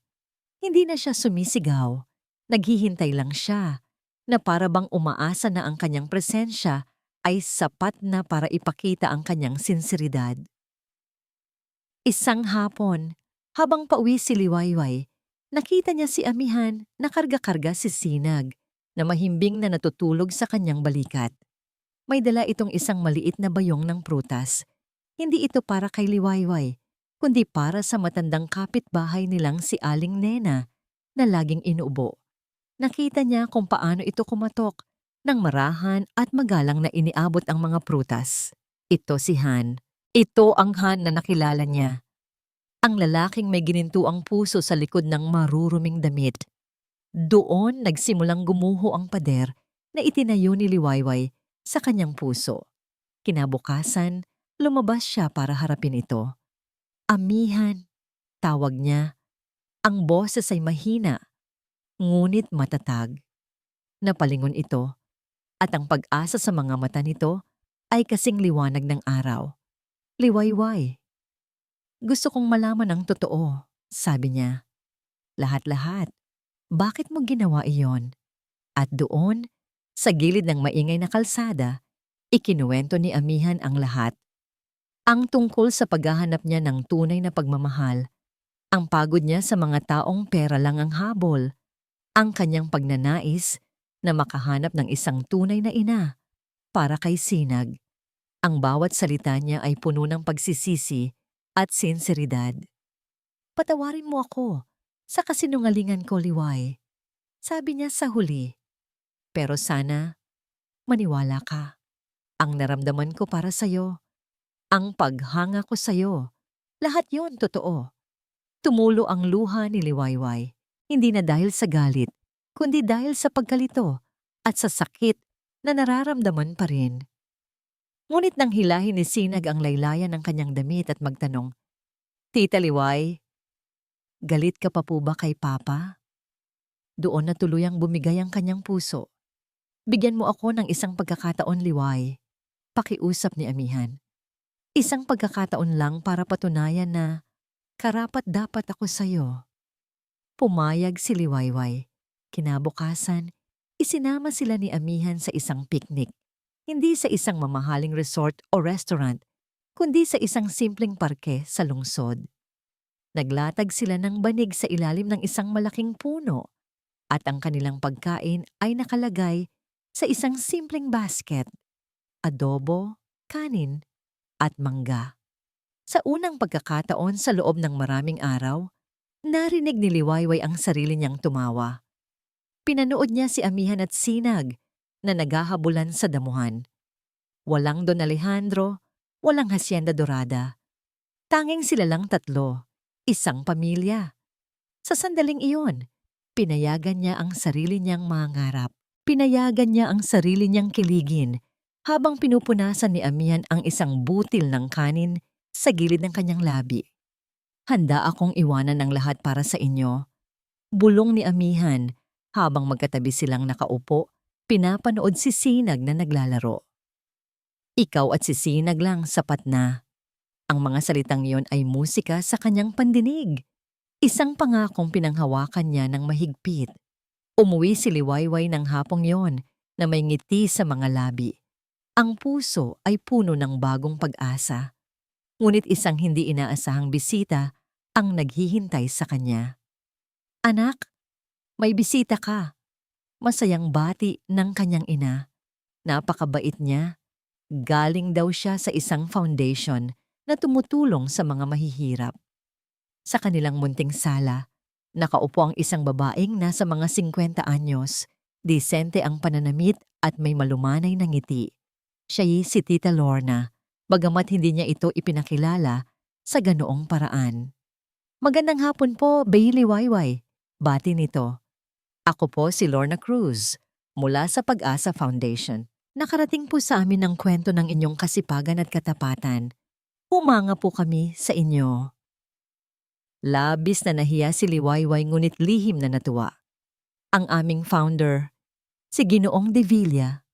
Speaker 1: Hindi na siya sumisigaw, naghihintay lang siya, na para bang umaasa na ang kanyang presensya ay sapat na para ipakita ang kanyang sinseridad. Isang hapon, habang pauwi si Liwayway, nakita niya si Amihan na karga-karga si Sinag, na mahimbing na natutulog sa kanyang balikat. May dala itong isang maliit na bayong ng prutas. Hindi ito para kay Liwayway, kundi para sa matandang kapitbahay nilang si Aling Nena na laging inuubo. Nakita niya kung paano ito kumatok nang marahan at magalang na iniabot ang mga prutas. Ito si Han. Ito ang Han na nakilala niya. Ang lalaking may ginintuang puso sa likod ng maruruming damit. Doon nagsimulang gumuho ang pader na itinayo ni Liwayway sa kanyang puso. Kinabukasan, lumabas siya para harapin ito. "Amihan," tawag niya. Ang boses ay mahina, ngunit matatag. Napalingon ito, at ang pag-asa sa mga mata nito ay kasing liwanag ng araw. "Liwayway, gusto kong malaman ang totoo," sabi niya. "Lahat-lahat. Bakit mo ginawa iyon?" At doon, sa gilid ng maingay na kalsada, ikinuwento ni Amihan ang lahat. Ang tungkol sa paghahanap niya ng tunay na pagmamahal, ang pagod niya sa mga taong pera lang ang habol, ang kanyang pagnanais na makahanap ng isang tunay na ina para kay Sinag. Ang bawat salita niya ay puno ng pagsisisi at sinseridad. "Patawarin mo ako sa kasinungalingan ko, Liway. sabi niya sa huli. Pero sana, maniwala ka. Ang naramdaman ko para sa'yo, ang paghanga ko sa'yo, lahat yon totoo. Tumulo ang luha ni Liwayway, hindi na dahil sa galit, kundi dahil sa pagkalito at sa sakit na nararamdaman pa rin. Ngunit nang hilahin ni Sinag ang laylayan ng kanyang damit at magtanong, Tita Liway, galit ka pa po ba kay Papa? Doon na tuluyang bumigay ang kanyang puso. Bigyan mo ako ng isang pagkakataon, Liway. Pakiusap ni Amihan. Isang pagkakataon lang para patunayan na karapat-dapat ako sa'yo. Pumayag si Liwayway. Kinabukasan, isinama sila ni Amihan sa isang picnic. Hindi sa isang mamahaling resort o restaurant, kundi sa isang simpleng parke sa lungsod. Naglatag sila ng banig sa ilalim ng isang malaking puno at ang kanilang pagkain ay nakalagay sa isang simpleng basket, adobo, kanin, at mangga. Sa unang pagkakataon sa loob ng maraming araw, narinig ni Liwayway ang sarili niyang tumawa. Pinanood niya si Amihan at Sinag na naghahabulan sa damuhan. Walang Don Alejandro, walang Hacienda Dorada. Tanging sila lang tatlo, isang pamilya. Sa sandaling iyon, pinayagan niya ang sarili niyang mangarap. Pinayagan niya ang sarili niyang kiligin habang pinupunasan ni Amihan ang isang butil ng kanin sa gilid ng kanyang labi. Handa akong iwanan ng lahat para sa inyo. Bulong ni Amihan habang magkatabi silang nakaupo, pinapanood si Sinag na naglalaro. Ikaw at si Sinag lang sapat na. Ang mga salitang iyon ay musika sa kanyang pandinig. Isang pangakong pinanghawakan niya ng mahigpit. Umuwi si Liwayway ng hapong yon na may ngiti sa mga labi. Ang puso ay puno ng bagong pag-asa. Ngunit isang hindi inaasahang bisita ang naghihintay sa kanya. Anak, may bisita ka. Masayang bati ng kanyang ina. Napakabait niya. Galing daw siya sa isang foundation na tumutulong sa mga mahihirap. Sa kanilang munting sala, nakaupo ang isang babaeng nasa mga 50 anyos, disente ang pananamit at may malumanay na ngiti. Siya'y si Tita Lorna, bagamat hindi niya ito ipinakilala sa ganoong paraan. Magandang hapon po, Bailey Wayway. Bati nito. Ako po si Lorna Cruz, mula sa Pag-asa Foundation. Nakarating po sa amin ang kwento ng inyong kasipagan at katapatan. Humanga po kami sa inyo. Labis na nahiya si Liwayway ngunit lihim na natuwa. Ang aming founder, si Ginoong De Villa,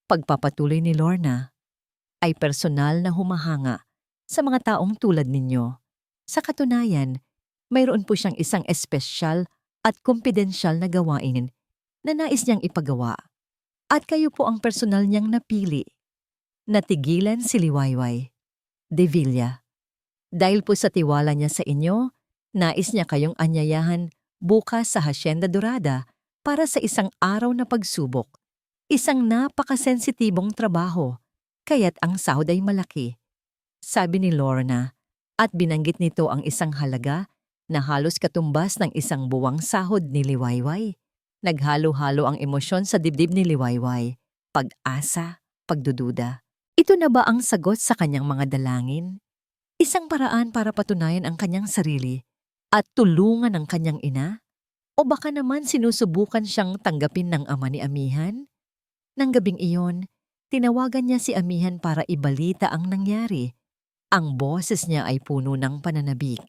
Speaker 1: pagpapatuloy ni Lorna, ay personal na humahanga sa mga taong tulad ninyo. Sa katunayan, mayroon po siyang isang espesyal at kumpidensyal na gawain na nais niyang ipagawa. At kayo po ang personal niyang napili. Natigilan si Liwayway. De Villa. Dahil po sa tiwala niya sa inyo, nais niya kayong anyayahan bukas sa Hacienda Dorada para sa isang araw na pagsubok. Isang napakasensitibong trabaho, kaya't ang sahod ay malaki. Sabi ni Lorna, at binanggit nito ang isang halaga na halos katumbas ng isang buwang sahod ni Liwayway. Naghalo-halo ang emosyon sa dibdib ni Liwayway, pag-asa, pagdududa. Ito na ba ang sagot sa kanyang mga dalangin? Isang paraan para patunayan ang kanyang sarili at tulungan ang kanyang ina? O baka naman sinusubukan siyang tanggapin ng ama ni Amihan? Nang gabing iyon, tinawagan niya si Amihan para ibalita ang nangyari. Ang boses niya ay puno ng pananabik.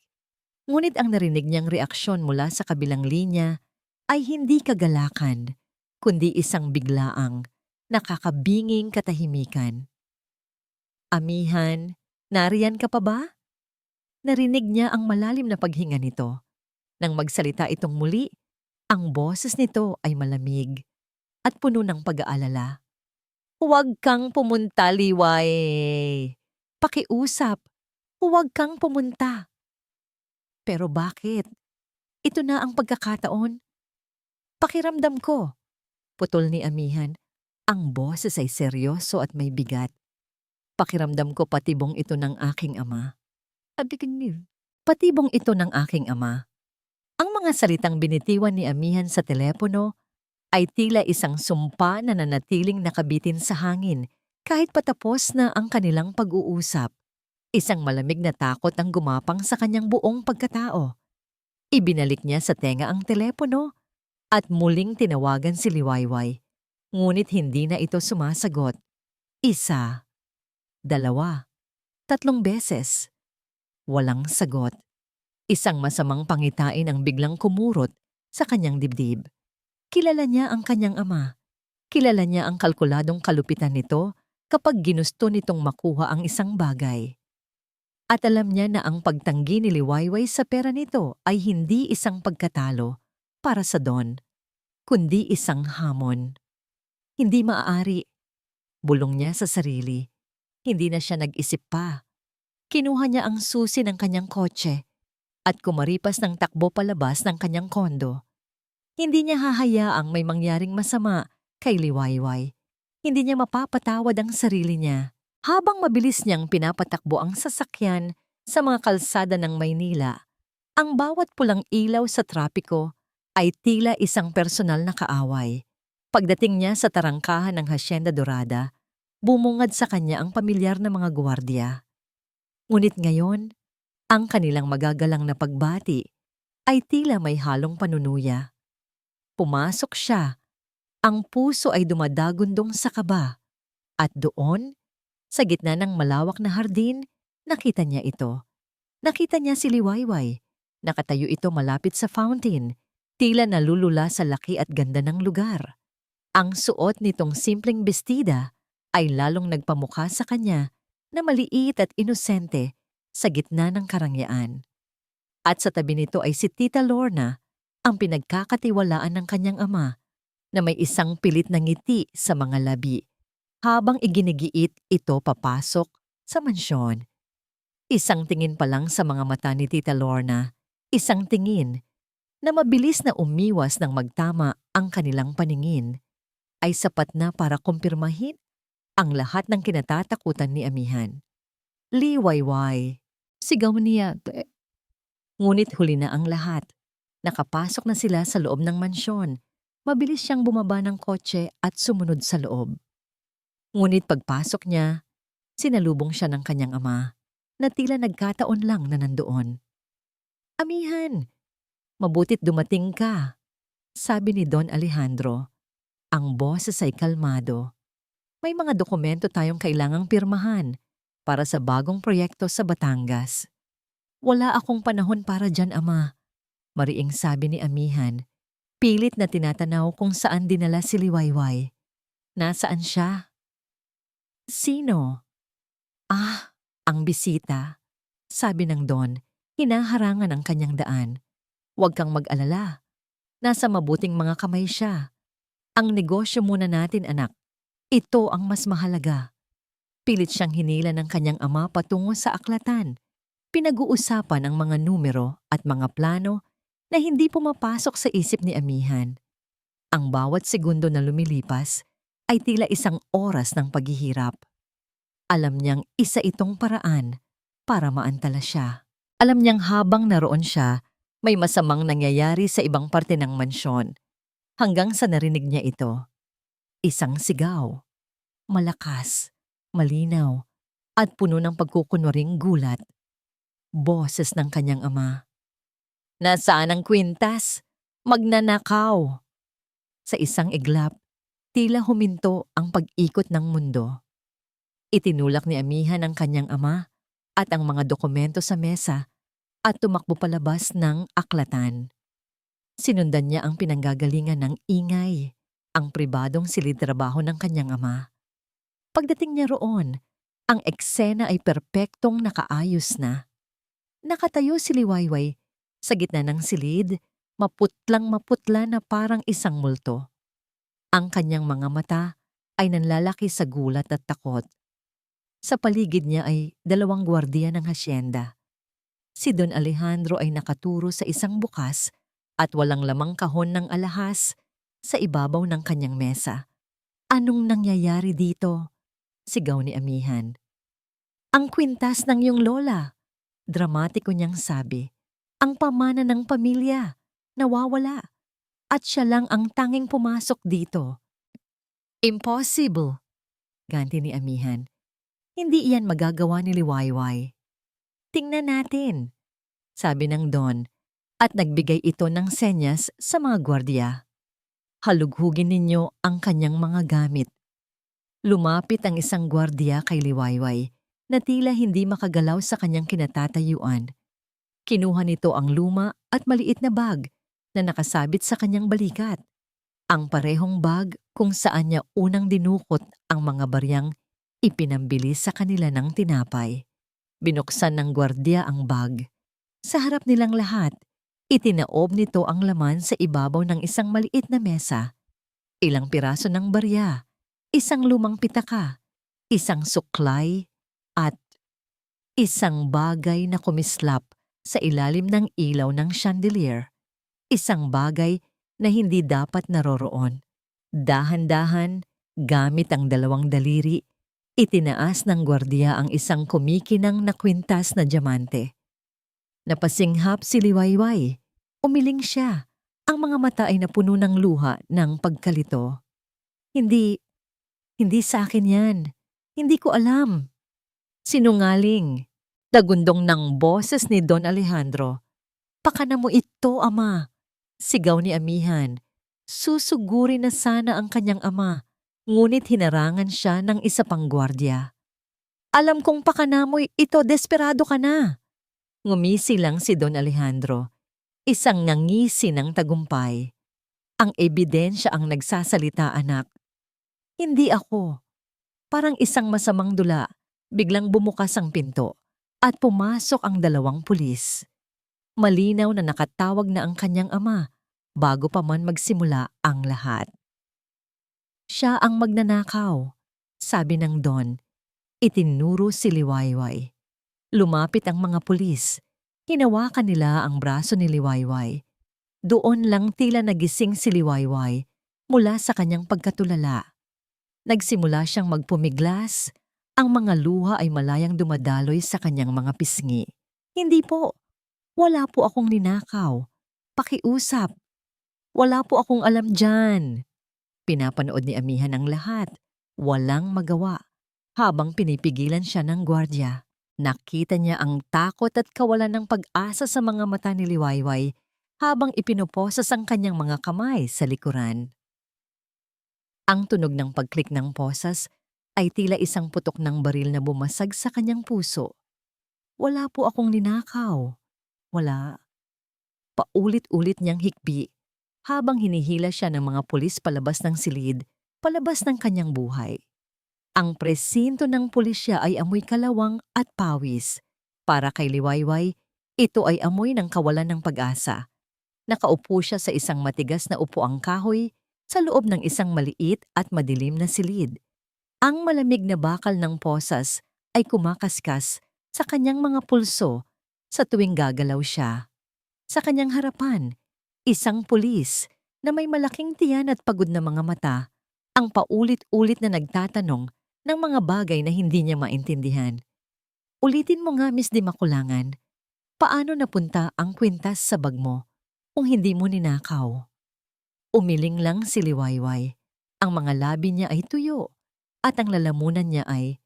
Speaker 1: Ngunit ang narinig niyang reaksyon mula sa kabilang linya ay hindi kagalakan, kundi isang biglaang, nakakabinging katahimikan. Amihan, nariyan ka pa ba? Narinig niya ang malalim na paghinga nito. Nang magsalita itong muli, ang boses nito ay malamig at puno ng pag-aalala. Huwag kang pumunta, Liway. Pakiusap, huwag kang pumunta. Pero bakit? Ito na ang pagkakataon. Pakiramdam ko. Putol ni Amihan. Ang boses ay seryoso at may bigat. Pakiramdam ko patibong ito ng aking ama. Patibong ito ng aking ama. Ang mga mga salitang binitiwan ni amihan sa telepono ay tila isang sumpa na nanatiling nakabitin sa hangin kahit patapos na ang kanilang pag-uusap. Isang malamig na takot ang gumapang sa kanyang buong pagkatao. Ibinalik niya sa tenga ang telepono at muling tinawagan si Liwayway. Ngunit hindi na ito sumasagot. Isa, dalawa, tatlong beses. Walang sagot. Isang masamang pangitain ang biglang kumurot sa kanyang dibdib. Kilala niya ang kanyang ama. Kilala niya ang kalkuladong kalupitan nito kapag ginusto nitong makuha ang isang bagay. At alam niya na ang pagtanggi ni Liwayway sa pera nito ay hindi isang pagkatalo para sa Don, kundi isang hamon. Hindi maaari. Bulong niya sa sarili. Hindi na siya nag-isip pa. Kinuha niya ang susi ng kanyang kotse at kumaripas ng takbo palabas ng kanyang kondo. Hindi niya hahayaang may mangyaring masama kay Liwayway. Hindi niya mapapatawad ang sarili niya. Habang mabilis niyang pinapatakbo ang sasakyan sa mga kalsada ng Maynila, ang bawat pulang ilaw sa trapiko ay tila isang personal na kaaway. Pagdating niya sa tarangkahan ng Hacienda Dorada, bumungad sa kanya ang pamilyar na mga gwardiya. Ngunit ngayon, ang kanilang magagalang na pagbati ay tila may halong panunuya. Pumasok siya. Ang puso ay dumadagundong sa kaba. At doon, sa gitna ng malawak na hardin, nakita niya ito. Nakita niya si Liwayway. Nakatayo ito malapit sa fountain, tila nalulula sa laki at ganda ng lugar. Ang suot nitong simpleng bestida ay lalong nagpamukha sa kanya na maliit at inosente sa gitna ng karangyaan. At sa tabi nito ay si Tita Lorna, ang pinagkakatiwalaan ng kanyang ama, na may isang pilit na ngiti sa mga labi habang iginigiit ito papasok sa mansyon. Isang tingin pa lang sa mga mata ni Tita Lorna, isang tingin na mabilis na umiwas ng magtama ang kanilang paningin, ay sapat na para kumpirmahin ang lahat ng kinatatakutan ni amihan. Liwayway, sigaw niya. Ngunit huli na ang lahat. Nakapasok na sila sa loob ng mansyon. Mabilis siyang bumaba ng kotse at sumunod sa loob. Ngunit pagpasok niya, sinalubong siya ng kanyang ama na tila nagkataon lang na nandoon. Amihan, mabutit dumating ka, sabi ni Don Alejandro. Ang boses ay kalmado. May mga dokumento tayong kailangang pirmahan para sa bagong proyekto sa Batangas. Wala akong panahon para dyan, ama, mariing sabi ni amihan. Pilit na tinatanaw kung saan dinala si Liwayway. Nasaan siya? Sino? Ah, ang bisita, sabi ng Don, hinaharangan ang kanyang daan. Huwag kang mag-alala. Nasa mabuting mga kamay siya. Ang negosyo muna natin, anak. Ito ang mas mahalaga. Pilit siyang hinila ng kanyang ama patungo sa aklatan. Pinag-uusapan ang mga numero at mga plano na hindi pumapasok sa isip ni amihan. Ang bawat segundo na lumilipas ay tila isang oras ng paghihirap. Alam niyang isa itong paraan para maantala siya. Alam niyang habang naroon siya, may masamang nangyayari sa ibang parte ng mansyon. Hanggang sa narinig niya ito. Isang sigaw. Malakas, malinaw, at puno ng pagkukunwaring gulat. Boses ng kanyang ama. Nasaan ang kwintas? Magnanakaw! Sa isang iglap, tila huminto ang pag-ikot ng mundo. Itinulak ni amihan ang kanyang ama at ang mga dokumento sa mesa at tumakbo palabas ng aklatan. Sinundan niya ang pinanggagalingan ng ingay, ang pribadong silid-trabaho ng kanyang ama. Pagdating niya roon, ang eksena ay perpektong nakaayos na. Nakatayo si Liwayway sa gitna ng silid, maputlang-maputla na parang isang multo. Ang kanyang mga mata ay nanlalaki sa gulat at takot. Sa paligid niya ay 2 gwardiya ng hasyenda. Si Don Alejandro ay nakaturo sa isang bukas at walang lamang kahon ng alahas sa ibabaw ng kanyang mesa. Anong nangyayari dito? Sigaw ni amihan. Ang kwintas ng iyong lola, dramatiko niyang sabi. Ang pamana ng pamilya, nawawala. At siya lang ang tanging pumasok dito. Impossible, ganti ni Amihan. Hindi iyan magagawa ni Liwayway. Tingnan natin, sabi ng Don, at nagbigay ito ng senyas sa mga gwardiya. Halughugin ninyo ang kanyang mga gamit. Lumapit ang isang gwardiya kay Liwayway na tila hindi makagalaw sa kanyang kinatatayuan. Kinuha nito ang luma at maliit na bag na nakasabit sa kanyang balikat. Ang parehong bag kung saan niya unang dinukot ang mga baryang ipinambili sa kanila ng tinapay. Binuksan ng gwardiya ang bag. Sa harap nilang lahat, itinaob nito ang laman sa ibabaw ng isang maliit na mesa. Ilang piraso ng barya, isang lumang pitaka, isang suklay, at isang bagay na kumislap sa ilalim ng ilaw ng chandelier. Isang bagay na hindi dapat naroroon. Dahan-dahan, gamit ang dalawang daliri, itinaas ng gwardiya ang isang kumikinang na kwintas na diamante. Napasinghap si Liwayway. Umiling siya. Ang mga mata ay napuno ng luha ng pagkalito. Hindi sa akin yan. Hindi ko alam. Sinungaling. Dagundong ng boses ni Don Alejandro. Pakana mo ito, ama. Sigaw ni Amihan. Susuguri na sana ang kanyang ama. Ngunit hinarangan siya ng isa pang gwardiya. Alam kong pakana mo ito, desperado ka na. Ngumisi lang si Don Alejandro. Isang ngangisi ng tagumpay. Ang ebidensya ang nagsasalita, anak. Hindi ako. Parang isang masamang dula, biglang bumukas ang pinto at pumasok ang dalawang pulis. Malinaw na nakatawag na ang kanyang ama bago pa man magsimula ang lahat. Siya ang magnanakaw, sabi ng Don. Itinuro si Liwayway. Lumapit ang mga pulis. Hinawakan nila ang braso ni Liwayway. Doon lang tila nagising si Liwayway mula sa kanyang pagkatulala. Nagsimula siyang magpumiglas. Ang mga luha ay malayang dumadaloy sa kanyang mga pisngi. Hindi po. Wala po akong ninakaw. Pakiusap. Wala po akong alam dyan. Pinapanood ni Amihan ang lahat. Walang magawa. Habang pinipigilan siya ng gwardiya. Nakita niya ang takot at kawalan ng pag-asa sa mga mata ni Liwayway habang ipinoposas ang kanyang mga kamay sa likuran. Ang tunog ng pagklik ng posas ay tila isang putok ng baril na bumasag sa kanyang puso. Wala po akong ninakaw. Wala. Paulit-ulit niyang hikbi habang hinihila siya ng mga pulis palabas ng silid, palabas ng kanyang buhay. Ang presinto ng pulisya ay amoy kalawang at pawis. Para kay Liwayway, ito ay amoy ng kawalan ng pag-asa. Nakaupo siya sa isang matigas na upuang kahoy sa loob ng isang maliit at madilim na silid. Ang malamig na bakal ng posas ay kumakaskas sa kanyang mga pulso sa tuwing gagalaw siya. Sa kanyang harapan, isang pulis na may malaking tiyan at pagod na mga mata ang paulit-ulit na nagtatanong ng mga bagay na hindi niya maintindihan. Ulitin mo nga, Miss Di Makulangan, paano napunta ang kwintas sa bag mo kung hindi mo ninakaw? Umiling lang si Liwayway. Ang mga labi niya ay tuyo at ang lalamunan niya ay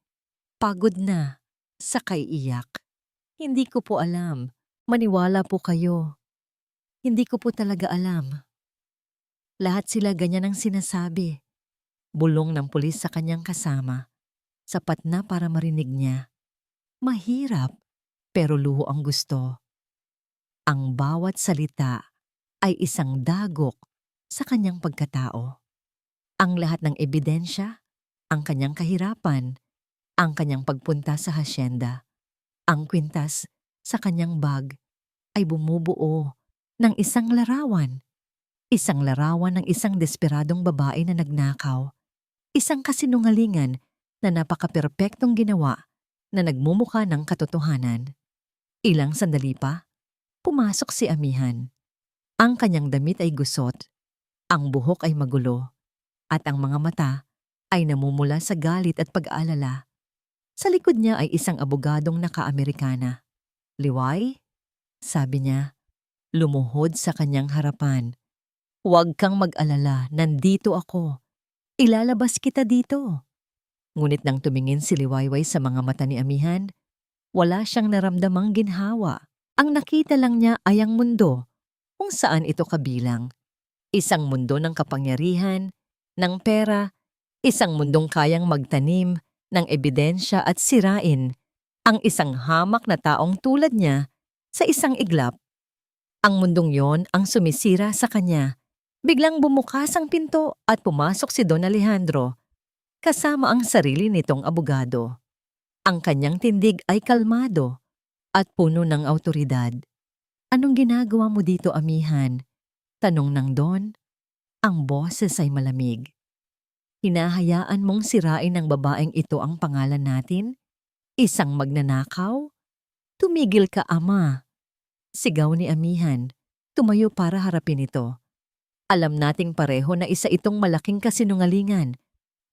Speaker 1: pagod na, sakay iyak. Hindi ko po alam. Maniwala po kayo. Hindi ko po talaga alam. Lahat sila ganyan ang sinasabi. Bulong ng pulis sa kanyang kasama. Sapat na para marinig niya. Mahirap, pero luho ang gusto. Ang bawat salita ay isang dagok sa kanyang pagkatao. Ang lahat ng ebidensya, ang kanyang kahirapan, ang kanyang pagpunta sa hasyenda, ang kwintas sa kanyang bag ay bumubuo ng isang larawan. Isang larawan ng isang desperadong babae na nagnakaw. Isang kasinungalingan na napaka-perpektong ginawa na nagmumukha ng katotohanan. Ilang sandali pa, pumasok si Amihan. Ang kanyang damit ay gusot, ang buhok ay magulo, at ang mga mata ay namumula sa galit at pag-aalala. Sa likod niya ay isang abogadong naka-Amerikana. Liway? Sabi niya, Lumuhod sa kanyang harapan. Huwag kang mag-alala, nandito ako. Ilalabas kita dito. Ngunit nang tumingin si Liwayway sa mga mata ni Amihan, wala siyang naramdamang ginhawa. Ang nakita lang niya ay ang mundo kung saan ito kabilang. Isang mundo ng kapangyarihan, ng pera, isang mundong kayang magtanim ng ebidensya at sirain ang isang hamak na taong tulad niya sa isang iglap. Ang mundong yon ang sumisira sa kanya. Biglang bumukas ang pinto at pumasok si Don Alejandro kasama ang sarili nitong abogado. Ang kanyang tindig ay kalmado at puno ng awtoridad. Anong ginagawa mo dito, Amihan? Tanong ng Don. Ang boses ay malamig. Hinahayaan mong sirain ng babaeng ito ang pangalan natin? Isang magnanakaw? Tumigil ka, Ama. Sigaw ni Amihan. Tumayo para harapin ito. Alam nating pareho na isa itong malaking kasinungalingan.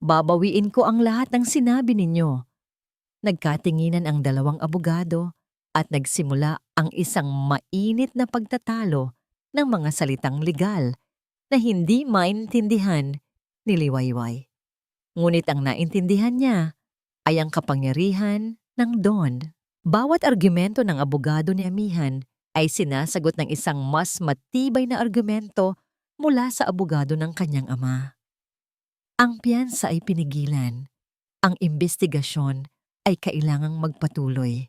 Speaker 1: Babawiin ko ang lahat ng sinabi ninyo. Nagkatinginan ang dalawang abogado at nagsimula ang isang mainit na pagtatalo ng mga salitang legal na hindi maintindihan ni Liwayway. Ngunit ang naintindihan niya ay ang kapangyarihan ng Don. Bawat argumento ng abogado ni Amihan ay sinasagot ng isang mas matibay na argumento mula sa abogado ng kanyang ama. Ang piyansa ay pinigilan. Ang imbestigasyon ay kailangang magpatuloy.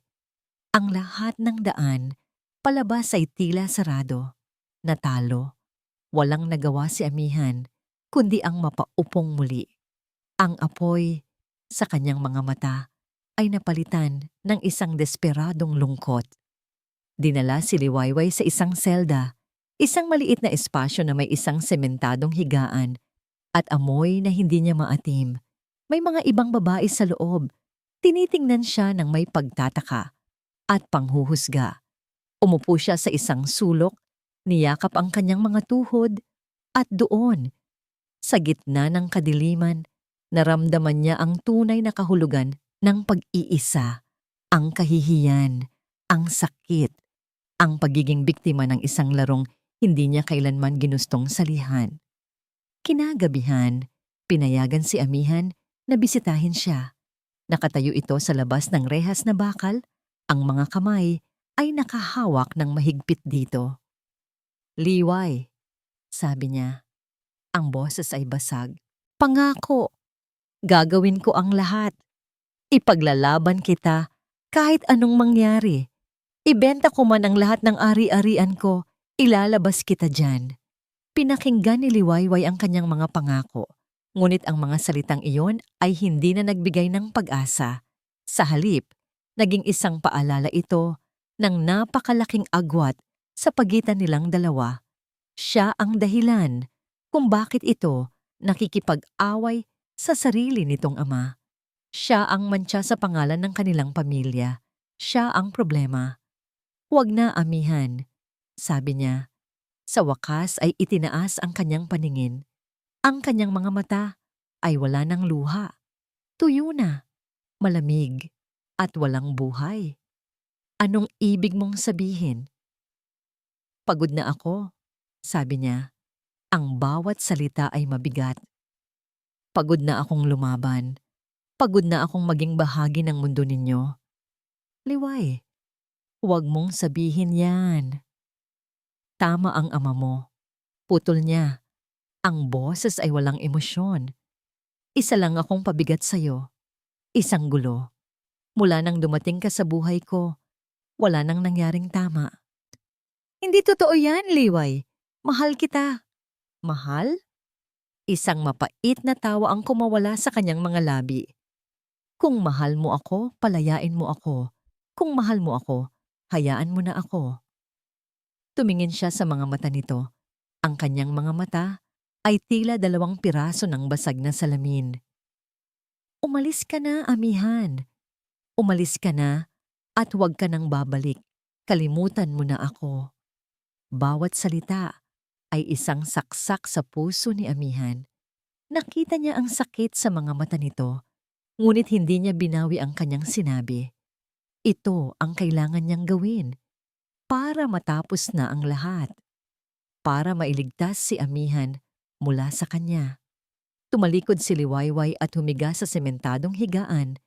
Speaker 1: Ang lahat ng daan palabas ay tila sarado. Natalo. Walang nagawa si Amihan kundi ang mapaupong muli. Ang apoy sa kanyang mga mata ay napalitan ng isang desperadong lungkot. Dinala si Liwayway sa isang selda, isang maliit na espasyo na may isang sementadong higaan at amoy na hindi niya maatim. May mga ibang babae sa loob. Tinitingnan siya ng may pagtataka at panghuhusga. Umupo siya sa isang sulok, niyakap ang kanyang mga tuhod at doon, sa gitna ng kadiliman, naramdaman niya ang tunay na kahulugan ng pag-iisa, ang kahihiyan, ang sakit, ang pagiging biktima ng isang larong hindi niya kailanman ginustong salihan. Kinagabihan, pinayagan si Amihan na bisitahin siya. Nakatayo ito sa labas ng rehas na bakal, ang mga kamay ay nakahawak ng mahigpit dito. Liway, sabi niya. Ang boses ay basag. Pangako, gagawin ko ang lahat. Ipaglalaban kita kahit anong mangyari. Ibenta ko man ang lahat ng ari-arian ko, ilalabas kita dyan. Pinakinggan ni Liwayway ang kanyang mga pangako. Ngunit ang mga salitang iyon ay hindi na nagbigay ng pag-asa. Sa halip, naging isang paalala ito ng napakalaking agwat sa pagitan nilang dalawa. Siya ang dahilan kung bakit ito nakikipag-away sa sarili nitong ama. Siya ang mantsa sa pangalan ng kanilang pamilya. Siya ang problema. Huwag na, Amihan, sabi niya. Sa wakas ay itinaas ang kanyang paningin. Ang kanyang mga mata ay wala ng luha. Tuyo na, malamig, at walang buhay. Anong ibig mong sabihin? Pagod na ako, sabi niya. Ang bawat salita ay mabigat. Pagod na akong lumaban. Pagod na akong maging bahagi ng mundo ninyo. Liway, huwag mong sabihin yan. Tama ang ama mo. Putol niya. Ang boses ay walang emosyon. Isa lang akong pabigat sa'yo. Isang gulo. Mula nang dumating ka sa buhay ko, wala nang nangyaring tama. Hindi totoo yan, Liway. Mahal kita. Mahal? Isang mapait na tawa ang kumawala sa kanyang mga labi. Kung mahal mo ako, palayain mo ako. Kung mahal mo ako, hayaan mo na ako. Tumingin siya sa mga mata nito. Ang kanyang mga mata ay tila 2 piraso ng basag na salamin. Umalis ka na, Amihan. Umalis ka na at huwag ka nang babalik. Kalimutan mo na ako. Bawat salita ay isang saksak sa puso ni Amihan. Nakita niya ang sakit sa mga mata nito, ngunit hindi niya binawi ang kanyang sinabi. Ito ang kailangan niyang gawin. para matapos na ang lahat, para mailigtas si amihan mula sa kanya. Tumalikod si Liwayway at humiga sa sementadong higaan.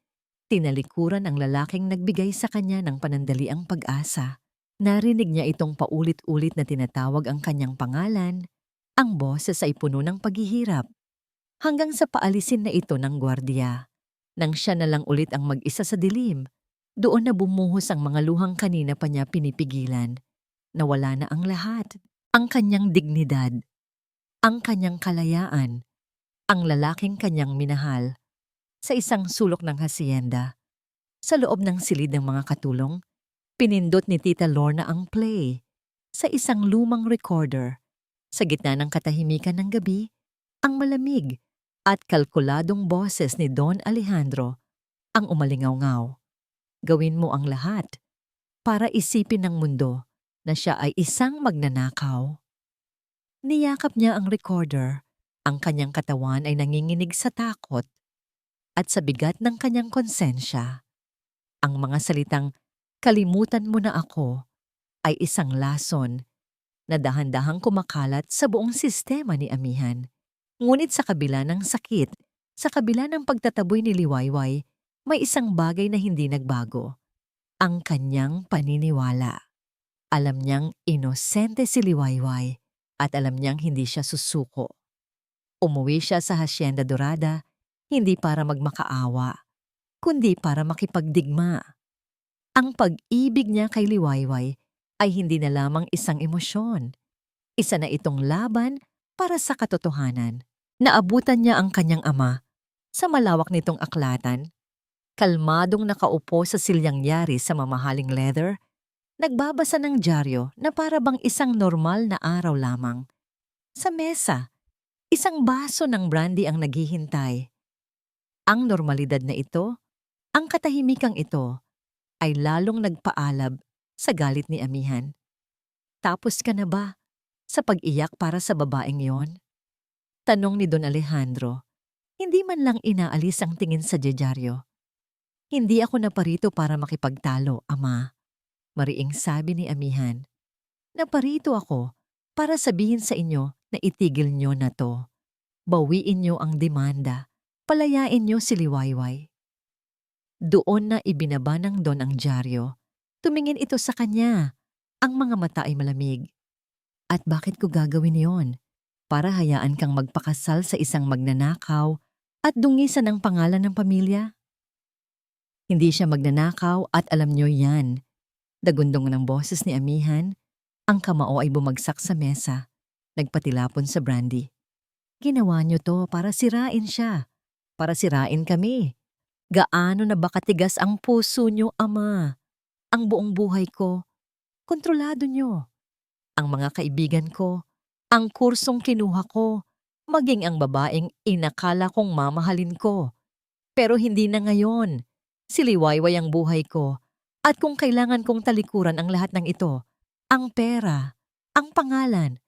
Speaker 1: Tinalikuran ang lalaking nagbigay sa kanya ng panandaliang pag-asa. Narinig niya itong paulit-ulit na tinatawag ang kanyang pangalan. Ang boses ay puno ng paghihirap. Hanggang sa paalisin na ito ng gwardiya. Nang siya na lang ulit ang mag-isa sa dilim, doon na bumuhos ang mga luhang kanina pa niya pinipigilan. Nawala na ang lahat. Ang kanyang dignidad, ang kanyang kalayaan, ang lalaking kanyang minahal. Sa isang sulok ng hasyenda, sa loob ng silid ng mga katulong, pinindot ni Tita Lorna ang play. Sa isang lumang recorder, sa gitna ng katahimikan ng gabi, ang malamig at kalkuladong boses ni Don Alejandro ang umalingaw-ngaw. Gawin mo ang lahat para isipin ng mundo na siya ay isang magnanakaw. Niyakap niya ang recorder. Ang kanyang katawan ay nanginginig sa takot at sa bigat ng kanyang konsensya. Ang mga salitang, "Kalimutan mo na ako," ay isang lason na dahan-dahang kumakalat sa buong sistema ni amihan. Ngunit sa kabila ng sakit, sa kabila ng pagtataboy ni Liwayway, may isang bagay na hindi nagbago. Ang kanyang paniniwala. Alam niyang inosente si Liwayway at alam niyang hindi siya susuko. Umuwi siya sa Hacienda Dorada hindi para magmakaawa, kundi para makipagdigma. Ang pag-ibig niya kay Liwayway ay hindi na lamang isang emosyon. Isa na itong laban para sa katotohanan. Naabutan niya ang kanyang ama sa malawak nitong aklatan. Kalmadong nakaupo sa silyang yari sa mamahaling leather, nagbabasa ng dyaryo na para bang isang normal na araw lamang. Sa mesa, isang baso ng brandy ang naghihintay. Ang normalidad na ito, ang katahimikang ito, ay lalong nagpaalab sa galit ni amihan. Tapos ka na ba sa pag-iyak para sa babaeng yon? Tanong ni Don Alejandro, hindi man lang inaalis ang tingin sa dyaryo. Hindi ako naparito para makipagtalo, ama. Mariing sabi ni amihan. Naparito ako para sabihin sa inyo na itigil nyo na to. Bawiin nyo ang demanda. Palayain nyo si Liwayway. Doon na ibinaba ng Don ang dyaryo. Tumingin ito sa kanya. Ang mga mata ay malamig. At bakit ko gagawin yon? Para hayaan kang magpakasal sa isang magnanakaw at dungisan ang pangalan ng pamilya? Hindi siya magnanakaw at alam nyo yan. Dagundong ng boses ni amihan, ang kamao ay bumagsak sa mesa. Nagpatilapon sa brandy. Ginawa nyo to para sirain siya. Para sirain kami. Gaano na ba katigas ang puso nyo, ama? Ang buong buhay ko, kontrolado nyo. Ang mga kaibigan ko, ang kursong kinuha ko, maging ang babaeng inakala kong mamahalin ko. Pero hindi na ngayon. Si Liwayway ang buhay ko. At kung kailangan kong talikuran ang lahat ng ito, ang pera, ang pangalan,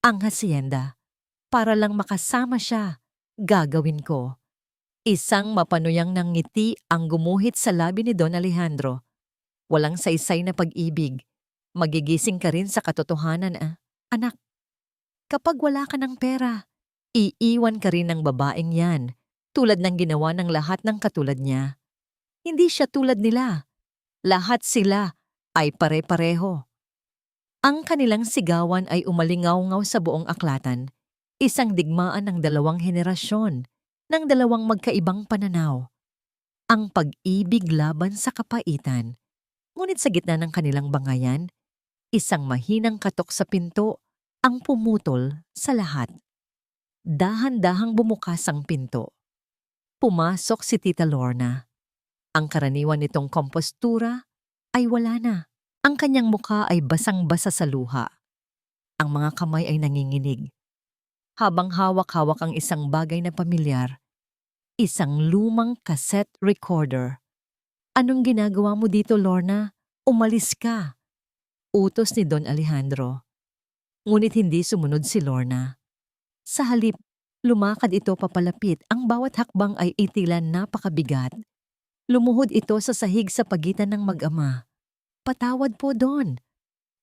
Speaker 1: ang hasyenda, para lang makasama siya, gagawin ko. Isang mapanuyang ng ngiti ang gumuhit sa labi ni Don Alejandro. Walang saysay na pag-ibig. Magigising ka rin sa katotohanan, anak. Kapag wala ka ng pera, iiwan ka rin ng babaeng yan, tulad ng ginawa ng lahat ng katulad niya. Hindi siya tulad nila. Lahat sila ay pare-pareho. Ang kanilang sigawan ay umalingaw-ngaw sa buong aklatan, isang digmaan ng dalawang henerasyon, ng dalawang magkaibang pananaw. Ang pag-ibig laban sa kapaitan. Ngunit sa gitna ng kanilang bangayan, isang mahinang katok sa pinto ang pumutol sa lahat. Dahan-dahang bumukas ang pinto. Pumasok si Tita Lorna. Ang karaniwan nitong kompostura ay wala na. Ang kanyang mukha ay basang-basa sa luha. Ang mga kamay ay nanginginig. Habang hawak-hawak ang isang bagay na pamilyar, isang lumang cassette recorder. Anong ginagawa mo dito, Lorna? Umalis ka. Utos ni Don Alejandro. Ngunit hindi sumunod si Lorna. Sa halip, lumakad ito papalapit. Ang bawat hakbang ay itilan napakabigat. Lumuhod ito sa sahig sa pagitan ng mag-ama. Patawad po, Don.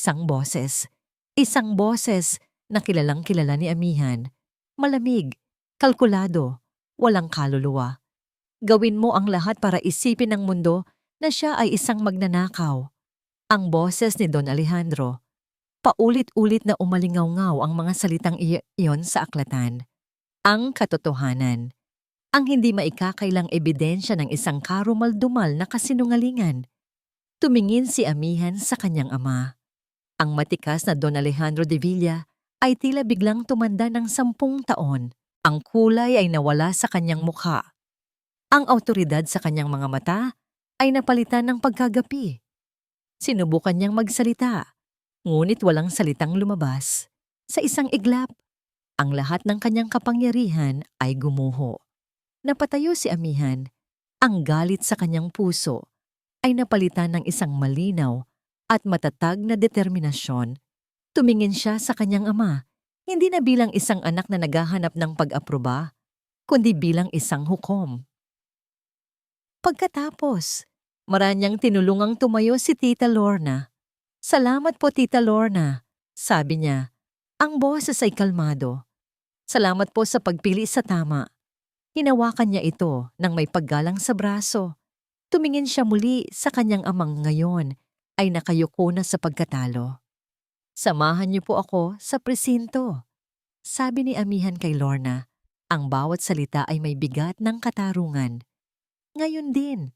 Speaker 1: isang boses. Isang boses na kilalang kilala ni Amihan. Malamig, kalkulado, walang kaluluwa. Gawin mo ang lahat para isipin ng mundo na siya ay isang magnanakaw. Ang boses ni Don Alejandro. Paulit-ulit na umalingaw-ngaw ang mga salitang iyon sa aklatan. Ang katotohanan. Ang hindi maikakailang ebidensya ng isang karumal-dumal na kasinungalingan. Tumingin si Amihan sa kanyang ama. Ang matikas na Don Alejandro de Villa ay tila biglang tumanda ng 10 taon. Ang kulay ay nawala sa kanyang mukha. Ang awtoridad sa kanyang mga mata ay napalitan ng pagkagapi. Sinubukan niyang magsalita, ngunit walang salitang lumabas. Sa isang iglap, ang lahat ng kanyang kapangyarihan ay gumuho. Napatayo si Amihan. Ang galit sa kanyang puso ay napalitan ng isang malinaw at matatag na determinasyon. Tumingin siya sa kanyang ama, hindi na bilang isang anak na naghahanap ng pag-aproba, kundi bilang isang hukom. Pagkatapos, maranyang tinulungang tumayo si Tita Lorna. "Salamat po, Tita Lorna," sabi niya. Ang boses ay kalmado. "Salamat po sa pagpili sa tama." Hinawakan niya ito nang may paggalang sa braso. Tumingin siya muli sa kanyang amang ngayon ay nakayuko na sa pagkatalo. "Samahan niyo po ako sa presinto," sabi ni Amihan kay Lorna. Ang bawat salita ay may bigat ng katarungan. Ngayon din,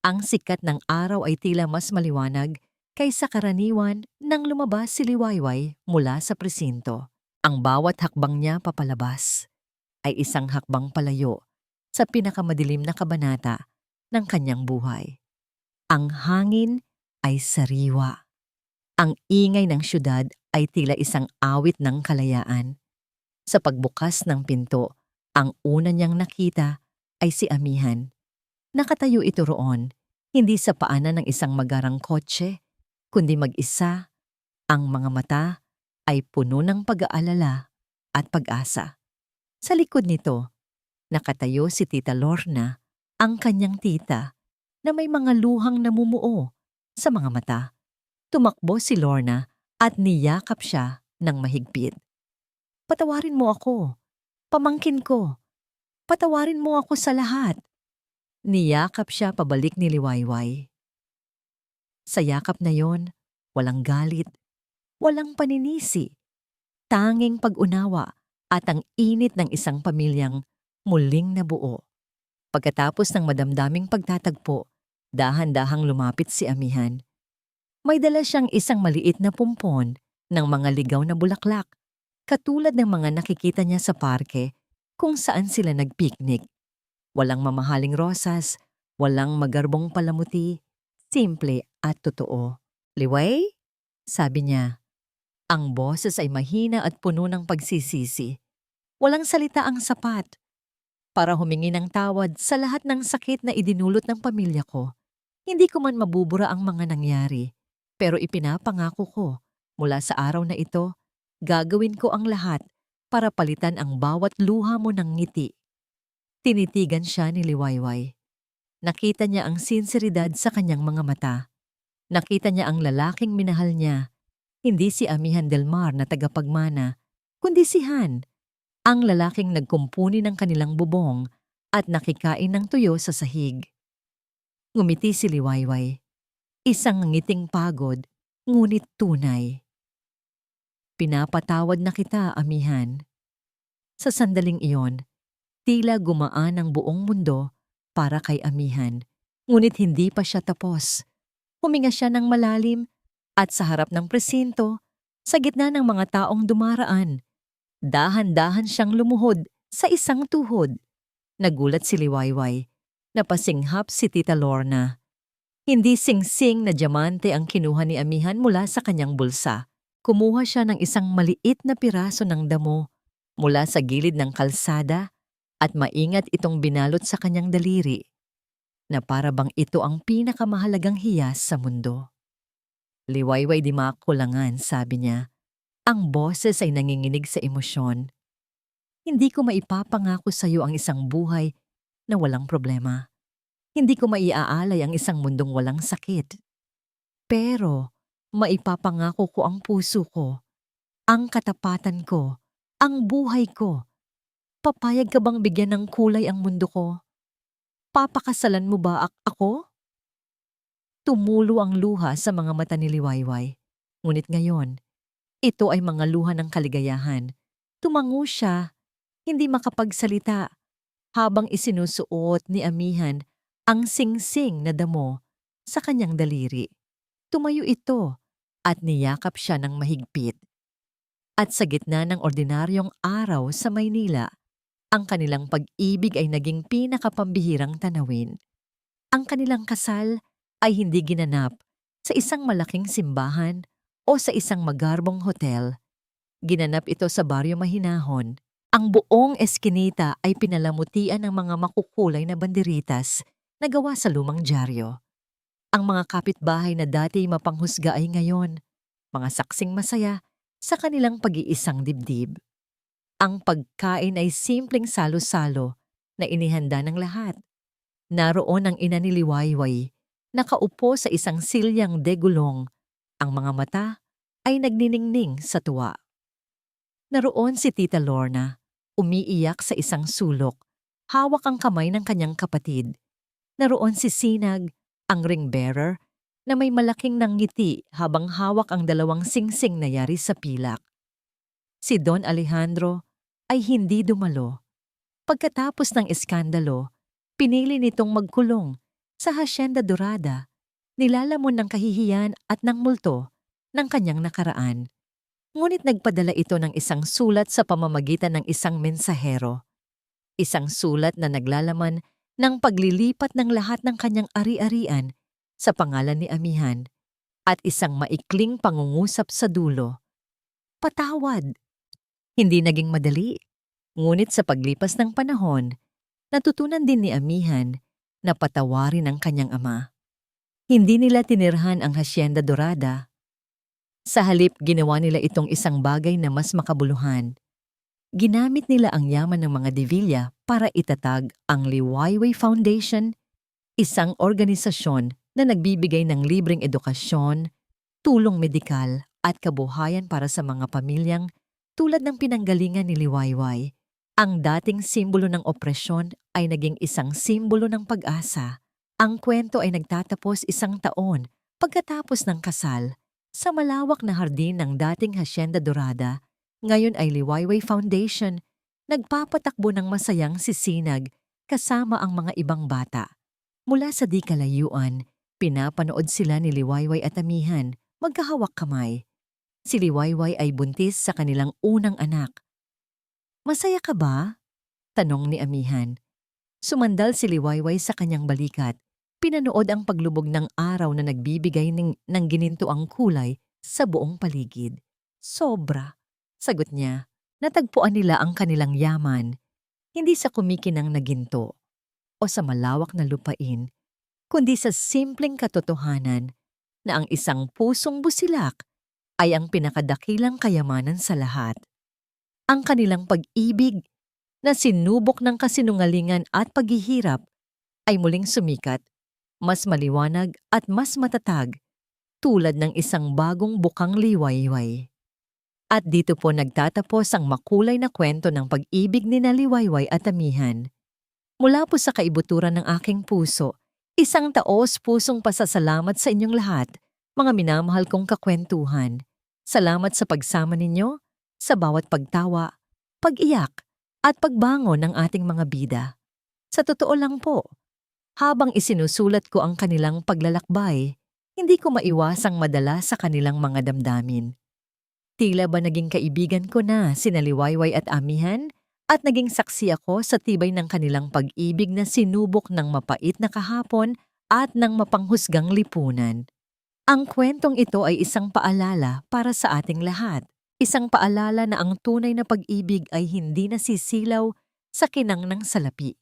Speaker 1: ang sikat ng araw ay tila mas maliwanag kaysa karaniwan nang lumabas si Liwayway mula sa presinto. Ang bawat hakbang niya papalabas ay isang hakbang palayo sa pinakamadilim na kabanata ng kanyang buhay. Ang hangin ay sariwa. Ang ingay ng syudad ay tila isang awit ng kalayaan. Sa pagbukas ng pinto, ang una niyang nakita ay si Amihan. Nakatayo ito roon, hindi sa paanan ng isang magarang kotse, kundi mag-isa. Ang mga mata ay puno ng pag-aalala at pag-asa. Sa likod nito, nakatayo si Tita Lorna, ang kanyang tita, na may mga luhang namumuo sa mga mata. Tumakbo si Lorna at niyakap siya ng mahigpit. "Patawarin mo ako, pamangkin ko. Patawarin mo ako sa lahat." Niyakap siya pabalik ni Liwayway. Sa yakap na yon, walang galit, walang paninisi, tanging pag-unawa at ang init ng isang pamilyang muling nabuo. Pagkatapos ng madamdaming pagtatagpo, dahan-dahang lumapit si Amihan. May dala siyang isang maliit na pumpon ng mga ligaw na bulaklak, katulad ng mga nakikita niya sa parke kung saan sila nagpiknik. Walang mamahaling rosas, walang magarbong palamuti, simple at totoo. "Liway?" sabi niya. Ang boses ay mahina at puno ng pagsisisi. Walang salita ang sapat para humingi ng tawad sa lahat ng sakit na idinulot ng pamilya ko. Hindi ko man mabubura ang mga nangyari, pero ipinapangako ko mula sa araw na ito Gagawin ko ang lahat para palitan ang bawat luha mo ng ngiti. Tinitigan siya ni Liwayway. Nakita niya ang sinseridad sa kanyang mga mata. Nakita niya ang lalaking minahal niya, hindi si Amihan Del Mar na tagapagmana, kundi si Han, ang lalaking nagkumpuni ng kanilang bubong at nakikain ng tuyo sa sahig. Ngumiti si Liwayway. Isang ngiting pagod, ngunit tunay. Pinapatawad na kita, Amihan. Sa sandaling iyon, tila gumaan ang buong mundo para kay Amihan, ngunit hindi pa siya tapos. Huminga siya ng malalim at sa harap ng presinto, sa gitna ng mga taong dumaraan, dahan-dahan siyang lumuhod sa isang tuhod. Nagulat si Liwayway. Napasinghap si Tita Lorna. Hindi singsing na diamante ang kinuha ni Amihan mula sa kanyang bulsa. Kumuha siya ng isang maliit na piraso ng damo mula sa gilid ng kalsada at maingat itong binalot sa kanyang daliri na para bang ito ang pinakamahalagang hiyas sa mundo. Liwayway di makulangan, sabi niya. Ang boses ay nanginginig sa emosyon. Hindi ko maipapangako sa iyo ang isang buhay na walang problema. Hindi ko maiaalay ang isang mundong walang sakit. Pero maipapangako ko ang puso ko, ang katapatan ko, ang buhay ko. Papayag ka bang bigyan ng kulay ang mundo ko? Papakasalan mo ba ako? Tumulo ang luha sa mga mata ni Liwayway. Ngunit ngayon, ito ay mga luha ng kaligayahan. Tumango siya, hindi makapagsalita, habang isinusuot ni Amihan ang singsing na damo sa kanyang daliri. Tumayo ito at niyakap siya ng mahigpit. At sa gitna ng ordinaryong araw sa Maynila, ang kanilang pag-ibig ay naging pinakapambihirang tanawin. Ang kanilang kasal ay hindi ginanap sa isang malaking simbahan o sa isang magarbong hotel. Ginanap ito sa baryo Mahinahon. Ang buong eskinita ay pinalamutian ng mga makukulay na banderitas na gawa sa lumang dyaryo. Ang mga kapitbahay na dati mapanghusga ay ngayon, mga saksing masaya sa kanilang pag-iisang dibdib. Ang pagkain ay simpleng salo-salo na inihanda ng lahat. Naroon ang ina ni Liwayway, nakaupo sa isang silyang degulong. Ang mga mata ay nagniningning sa tuwa. Naroon si Tita Lorna, umiiyak sa isang sulok, hawak ang kamay ng kanyang kapatid. Naroon si Sinag, ang ring bearer, na may malaking nanggiti habang hawak ang dalawang singsing na yari sa pilak. Si Don Alejandro ay hindi dumalo. Pagkatapos ng iskandalo, pinili nitong magkulong sa Hacienda Dorada, nilalamon ng kahihiyan at ng multo ng kanyang nakaraan. Ngunit nagpadala ito ng isang sulat sa pamamagitan ng isang mensahero. Isang sulat na naglalaman ng paglilipat ng lahat ng kanyang ari-arian sa pangalan ni Amihan at isang maikling pangungusap sa dulo. Patawad! Hindi naging madali. Ngunit sa paglipas ng panahon, natutunan din ni Amihan na patawarin ang kanyang ama. Hindi nila tinirhan ang Hacienda Dorada. Sa halip, ginawa nila itong isang bagay na mas makabuluhan. Ginamit nila ang yaman ng mga Divilla para itatag ang Liwayway Foundation, isang organisasyon na nagbibigay ng libreng edukasyon, tulong medikal at kabuhayan para sa mga pamilyang tulad ng pinanggalingan ni Liwayway. Ang dating simbolo ng opresyon ay naging isang simbolo ng pag-asa. Ang kwento ay nagtatapos 1 taon pagkatapos ng kasal sa malawak na hardin ng dating Hacienda Dorada. Ngayon ay Liwayway Foundation, nagpapatakbo ng masayang si Sinag kasama ang mga ibang bata. Mula sa di kalayuan, pinapanood sila ni Liwayway at Amihan magkahawak kamay. Si Liwayway ay buntis sa kanilang unang anak. Masaya ka ba? Tanong ni Amihan. Sumandal si Liwayway sa kanyang balikat. Pinanood ang paglubog ng araw na nagbibigay ng ginintuang kulay sa buong paligid. Sobra, sagot niya. Natagpuan nila ang kanilang yaman, hindi sa kumikinang na ginto o sa malawak na lupain, kundi sa simpleng katotohanan na ang isang pusong busilak ay ang pinakadakilang kayamanan sa lahat. Ang kanilang pag-ibig na sinubok ng kasinungalingan at paghihirap ay muling sumikat, mas maliwanag at mas matatag, tulad ng isang bagong bukang liwayway. At dito po nagtatapos ang makulay na kwento ng pag-ibig ni na Liwayway at Amihan. Mula po sa kaibuturan ng aking puso, isang taos-pusong pasasalamat sa inyong lahat, mga minamahal kong kakwentuhan. Salamat sa pagsama ninyo, sa bawat pagtawa, pag-iyak, at pagbangon ng ating mga bida. Sa totoo lang po, habang isinusulat ko ang kanilang paglalakbay, hindi ko maiwasang madala sa kanilang mga damdamin. Tila ba naging kaibigan ko na sina Liwayway at Amihan at naging saksi ako sa tibay ng kanilang pag-ibig na sinubok ng mapait na kahapon at ng mapanghusgang lipunan. Ang kwentong ito ay isang paalala para sa ating lahat. Isang paalala na ang tunay na pag-ibig ay hindi nasisilaw sa kinang ng salapi.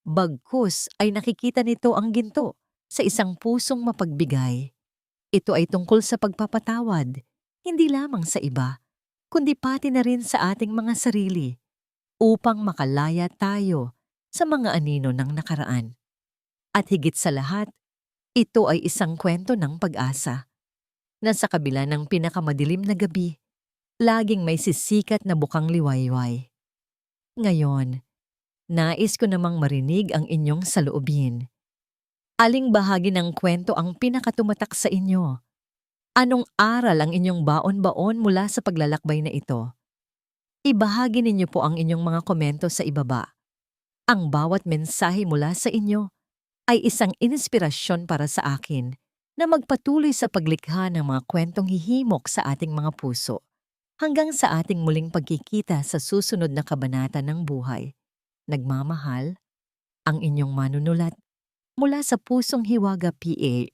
Speaker 1: Bagkus ay nakikita nito ang ginto sa isang pusong mapagbigay. Ito ay tungkol sa pagpapatawad, hindi lamang sa iba, kundi pati na rin sa ating mga sarili, upang makalaya tayo sa mga anino ng nakaraan. At higit sa lahat, ito ay isang kwento ng pag-asa, na sa kabila ng pinakamadilim na gabi, laging may sisikat na bukang liwayway. Ngayon, nais ko namang marinig ang inyong saloobin. Aling bahagi ng kwento ang pinakatumatak sa inyo? Anong aral ang inyong baon-baon mula sa paglalakbay na ito? Ibahagi ninyo po ang inyong mga komento sa ibaba. Ang bawat mensahe mula sa inyo ay isang inspirasyon para sa akin na magpatuloy sa paglikha ng mga kwentong hihimok sa ating mga puso hanggang sa ating muling pagkikita sa susunod na kabanata ng buhay. Nagmamahal, ang inyong manunulat mula sa Pusong Hiwaga PH.